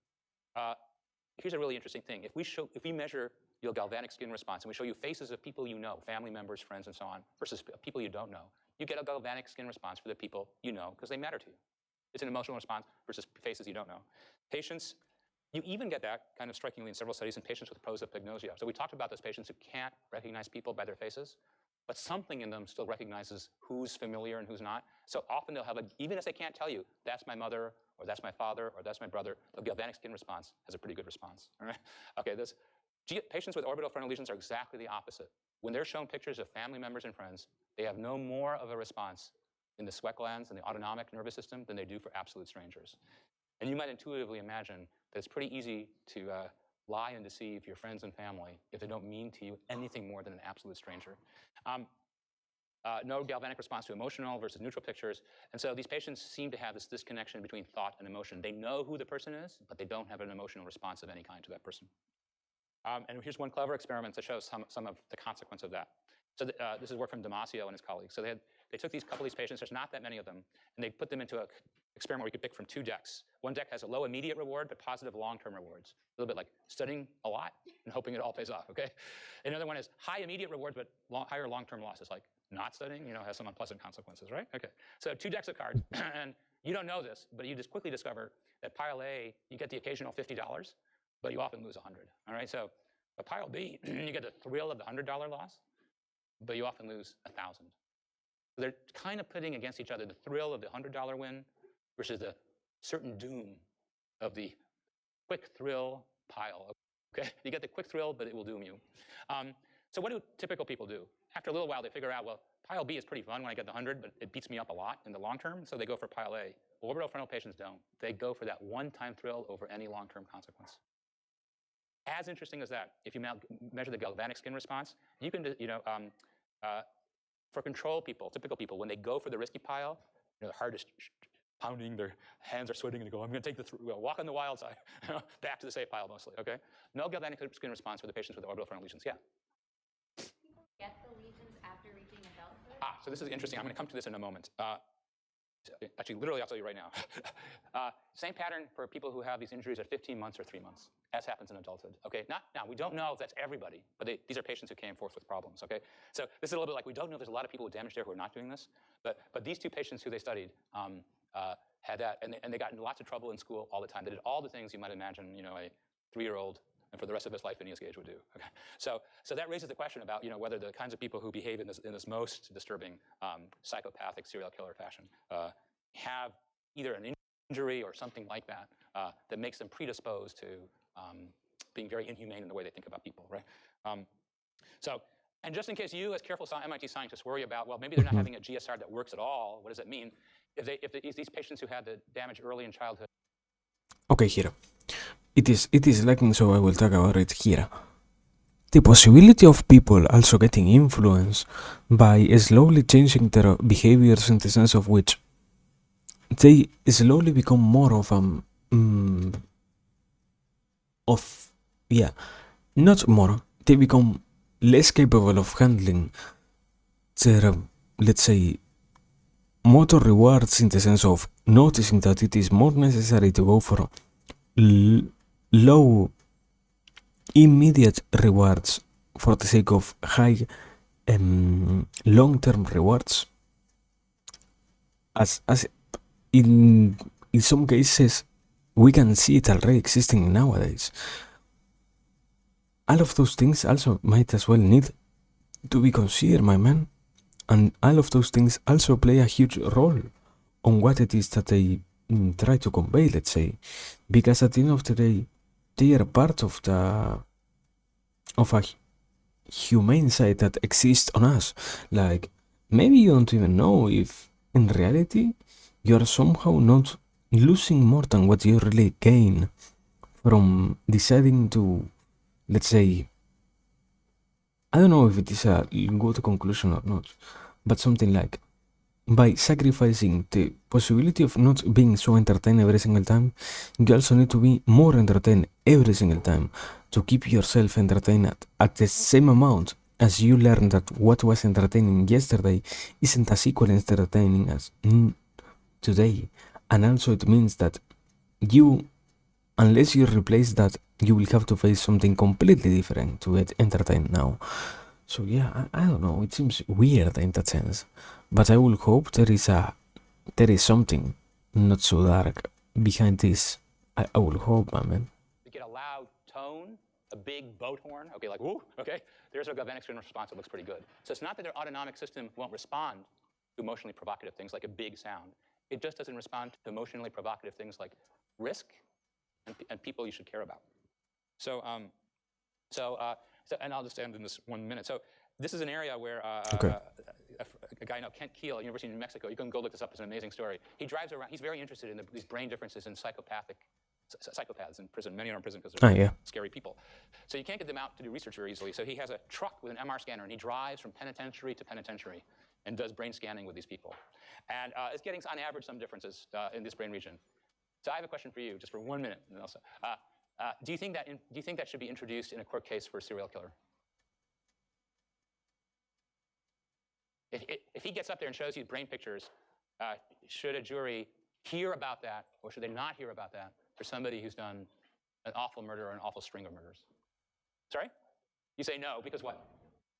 Here's a really interesting thing. If we measure your galvanic skin response and we show you faces of people you know, family members, friends, and so on, versus people you don't know, you get a galvanic skin response for the people you know because they matter to you. It's an emotional response versus faces you don't know. Patients, you even get that kind of strikingly in several studies in patients with prosopagnosia. So we talked about those patients who can't recognize people by their faces, but something in them still recognizes who's familiar and who's not. So often they'll have even if they can't tell you, that's my mother, or that's my father, or that's my brother, the galvanic skin response has a pretty good response. All right? Okay, patients with orbitofrontal lesions are exactly the opposite. When they're shown pictures of family members and friends, they have no more of a response in the sweat glands and the autonomic nervous system than they do for absolute strangers. And you might intuitively imagine that it's pretty easy to lie and deceive your friends and family if they don't mean to you anything more than an absolute stranger. No galvanic response to emotional versus neutral pictures. And so these patients seem to have this disconnection between thought and emotion. They know who the person is, but they don't have an emotional response of any kind to that person. And here's one clever experiment that shows some of the consequence of that. So this is work from Damasio and his colleagues. So they took couple of these patients, there's not that many of them, and they put them into an experiment where you could pick from 2 decks. One deck has a low immediate reward, but positive long-term rewards. A little bit like studying a lot and hoping it all pays off, okay? Another one is high immediate rewards, but higher long-term losses, like not studying, has some unpleasant consequences, right? Okay, so 2 decks of cards, and you don't know this, but you just quickly discover that pile A, you get the occasional $50, but you often lose 100, all right? So a pile B, you get the thrill of the $100 loss, but you often lose 1,000. So they're kind of putting against each other the thrill of the $100 win versus the certain doom of the quick thrill pile. Okay, you get the quick thrill, but it will doom you. So what do typical people do? After a little while, they figure out, well, pile B is pretty fun when I get the 100, but it beats me up a lot in the long term, so they go for pile A. Well, orbital frontal patients don't. They go for that one-time thrill over any long-term consequence. As interesting as that, if you measure the galvanic skin response, you can, for control people, typical people, when they go for the risky pile, their heart is pounding, their hands are sweating, and they go, I'm going to take the walk on the wild side, back to the safe pile mostly, okay? No galvanic skin response for the patients with orbital frontal lesions, yeah. People get the lesions after reaching adulthood? So this is interesting. I'm going to come to this in a moment. Actually, literally, I'll tell you right now. Same pattern for people who have these injuries at 15 months or 3 months, as happens in adulthood. Okay, now we don't know if that's everybody, but these are patients who came forth with problems. Okay, so this is a little bit like we don't know. There's a lot of people with damage there who are not doing this, but these two patients who they studied had that, and they got in lots of trouble in school all the time. They did all the things you might imagine, a 3-year-old and for the rest of his life Phineas Gage would do. Okay, so that raises the question about whether the kinds of people who behave in this most disturbing psychopathic serial killer fashion have either an injury or something like that that makes them predisposed to being very inhumane in the way they think about people, right? And just in case you, as careful MIT scientists, worry about, well, maybe they're not having a GSR that works at all. What does that mean? If these patients who had the damage early in childhood. Okay, here. It is lacking, so I will talk about it here. The possibility of people also getting influenced by slowly changing their behaviors in the sense of which they slowly become more of not more, they become less capable of handling their, let's say, motor rewards in the sense of noticing that it is more necessary to go for low immediate rewards for the sake of high long-term rewards, as in some cases we can see it already existing nowadays. All of those things also might as well need to be considered, my man, and all of those things also play a huge role on what it is that they try to convey, let's say, because at the end of the day they are part of a humane side that exists on us. Like, maybe you don't even know if in reality you are somehow not losing more than what you really gain from deciding to, let's say, I don't know if it is a good conclusion or not, but something like, by sacrificing the possibility of not being so entertained every single time, you also need to be more entertained every single time to keep yourself entertained at the same amount as you learn that what was entertaining yesterday isn't as equally entertaining as today. And also it means that you, unless you replace that, you will have to face something completely different to get entertained now. So yeah, I don't know, it seems weird in that sense, but I will hope there is something not so dark behind this. I will hope, my man. You get a loud tone, a big boat horn, okay, like woo, okay? There's a galvanic skin response that looks pretty good. So it's not that their autonomic system won't respond to emotionally provocative things like a big sound. It just doesn't respond to emotionally provocative things like risk and people you should care about. So and I'll just end in this 1 minute. So this is an area where a guy named Kent Keel at University of New Mexico, you can go look this up, it's an amazing story. He drives around, he's very interested in these brain differences in psychopaths in prison. Many are in prison because they're scary people. So you can't get them out to do research very easily. So he has a truck with an MR scanner, and he drives from penitentiary to penitentiary and does brain scanning with these people. And it's getting, on average, some differences in this brain region. So I have a question for you, just for 1 minute. And also, do you think that should be introduced in a court case for a serial killer? If he gets up there and shows you brain pictures, should a jury hear about that, or should they not hear about that for somebody who's done an awful murder or an awful string of murders? Sorry? You say no, because what?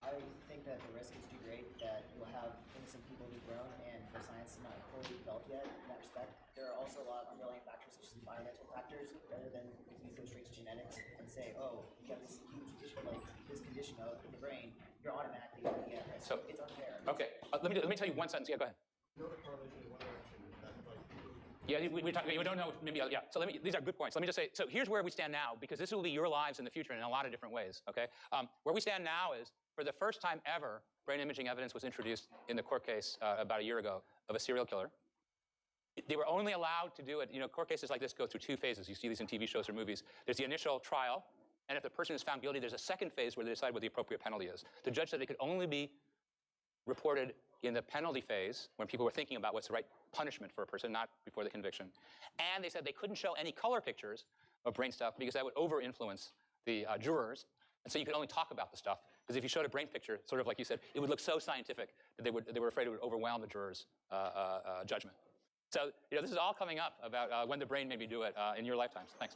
I think that the risk is too great that you'll have innocent people be thrown, and the science is not fully developed yet in that respect. There are also a lot of underlying factors such as environmental factors, rather than if you go straight to genetics and say, oh, you have this huge issue, like this condition of the brain, you're automatically going to be at risk. So it's unfair. Okay, let me tell you one sentence. Yeah, go ahead. Yeah, we don't know, maybe, yeah. So these are good points. Let me just say, so here's where we stand now, because this will be your lives in the future in a lot of different ways, okay? Where we stand now is For the first time ever, brain imaging evidence was introduced in the court case about a year ago of a serial killer. They were only allowed to do it, court cases like this go through 2 phases. You see these in TV shows or movies. There's the initial trial, and if the person is found guilty, there's a second phase where they decide what the appropriate penalty is. The judge said it could only be reported in the penalty phase when people were thinking about what's the right punishment for a person, not before the conviction. And they said they couldn't show any color pictures of brain stuff because that would over-influence the jurors. And so you could only talk about the stuff. Because if you showed a brain picture, sort of like you said, it would look so scientific that they were afraid it would overwhelm the jurors' judgment. So this is all coming up about when the brain maybe do it in your lifetimes. Thanks.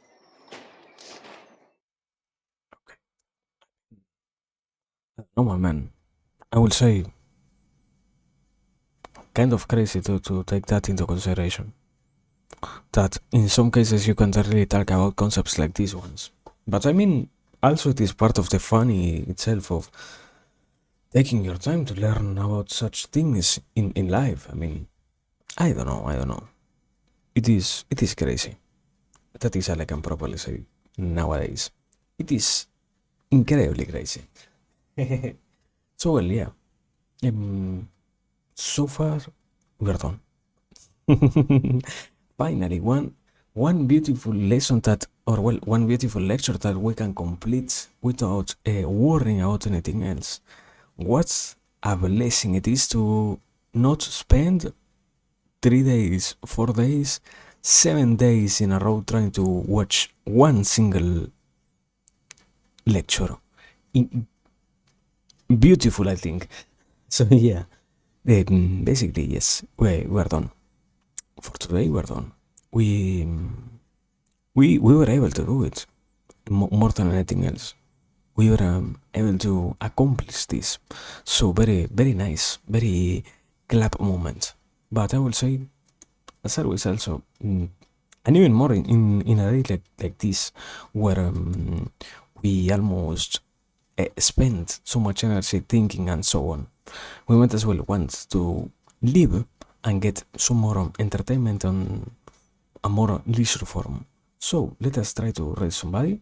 No, my man. I will say kind of crazy to take that into consideration. That in some cases you can really talk about concepts like these ones. But I mean, also it is part of the funny itself of taking your time to learn about such things in life. I mean, I don't know. It is crazy. That is all I can properly say nowadays. It is incredibly crazy. So well, yeah. So far, we're done. Finally, one beautiful lesson one beautiful lecture that we can complete without worrying about anything else. What a blessing it is to not spend 3 days, 4 days, 7 days in a row trying to watch one single lecture. Beautiful, I think. So yeah, basically yes, we're done. For today, we're done. We were able to do it more than anything else. We were able to accomplish this. So very, very nice, very clap moment. But I will say, as always, also, and even more in a day like this, where we almost spend so much energy thinking and so on, we might as well want to live and get some more entertainment on a more leisure form. So let us try to raise somebody.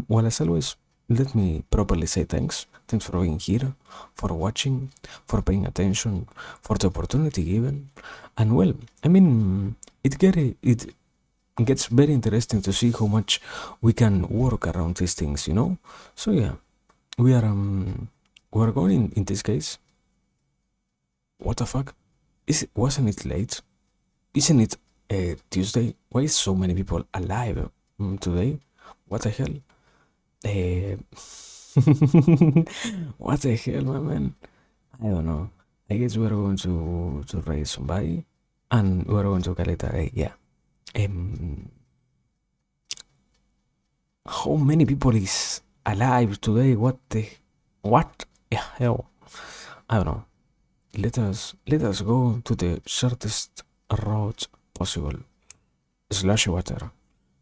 Well, as always, let me properly say thanks. Thanks for being here, for watching, for paying attention, for the opportunity given. And well, I mean, it gets very interesting to see how much we can work around these things, So yeah, we are going in this case. What the fuck? Wasn't it late? Isn't it Tuesday? Why is so many people alive today? What the hell? What the hell, my man? I don't know. I guess we're going to raise somebody, and we're going to call it a day. Yeah. How many people is alive today? What the hell? I don't know. Let us go to the shortest route possible. Slushy Water,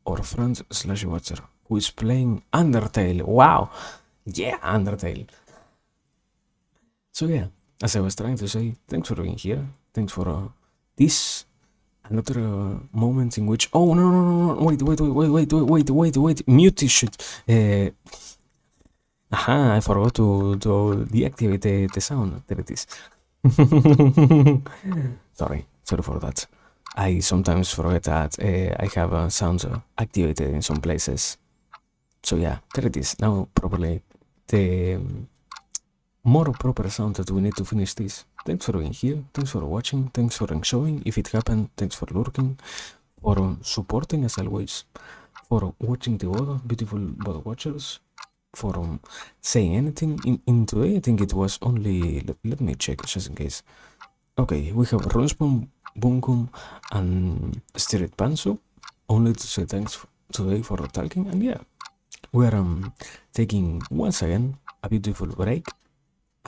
or friend Slushy Water, who is playing Undertale. Wow, yeah, Undertale. So yeah, as I was trying to say, thanks for being here. Thanks for this another moment in which wait, mute this shit. I forgot to deactivate the sound. There it is. Sorry for that. I sometimes forget that I have sounds activated in some places. So yeah, there it is. Now properly the more proper sound that we need to finish this. Thanks for being here. Thanks for watching. Thanks for enjoying. If it happened, thanks for lurking, for supporting as always, for watching the other beautiful bot watchers, for saying anything in today. I think it was only, let me check just in case. Okay, we have Ronspoon, Bunkum, and Stirit Pansu. Only to say thanks today for talking, and yeah, we are taking once again a beautiful break,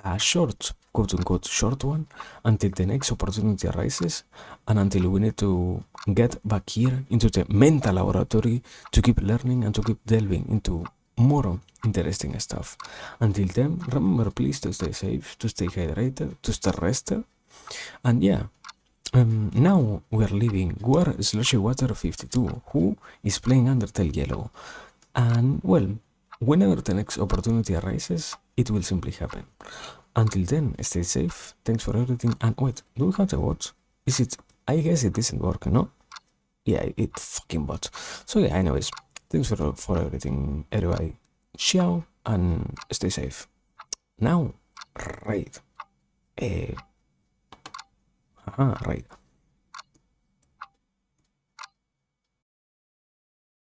a short, quote-unquote short one, until the next opportunity arises, and until we need to get back here into the mental laboratory to keep learning and to keep delving into more interesting stuff. Until then, remember please to stay safe, to stay hydrated, to stay rested, and yeah, now we are leaving Guar Slushy Water 52, who is playing Undertale Yellow. And well, Whenever the next opportunity arises, it will simply happen. Until then, stay safe. Thanks for everything. And wait, do we have the watch? Is it? I guess it isn't working, no? Yeah, it fucking bot. So yeah, anyways, thanks for everything, everybody. Ciao and stay safe. Now, right. Right.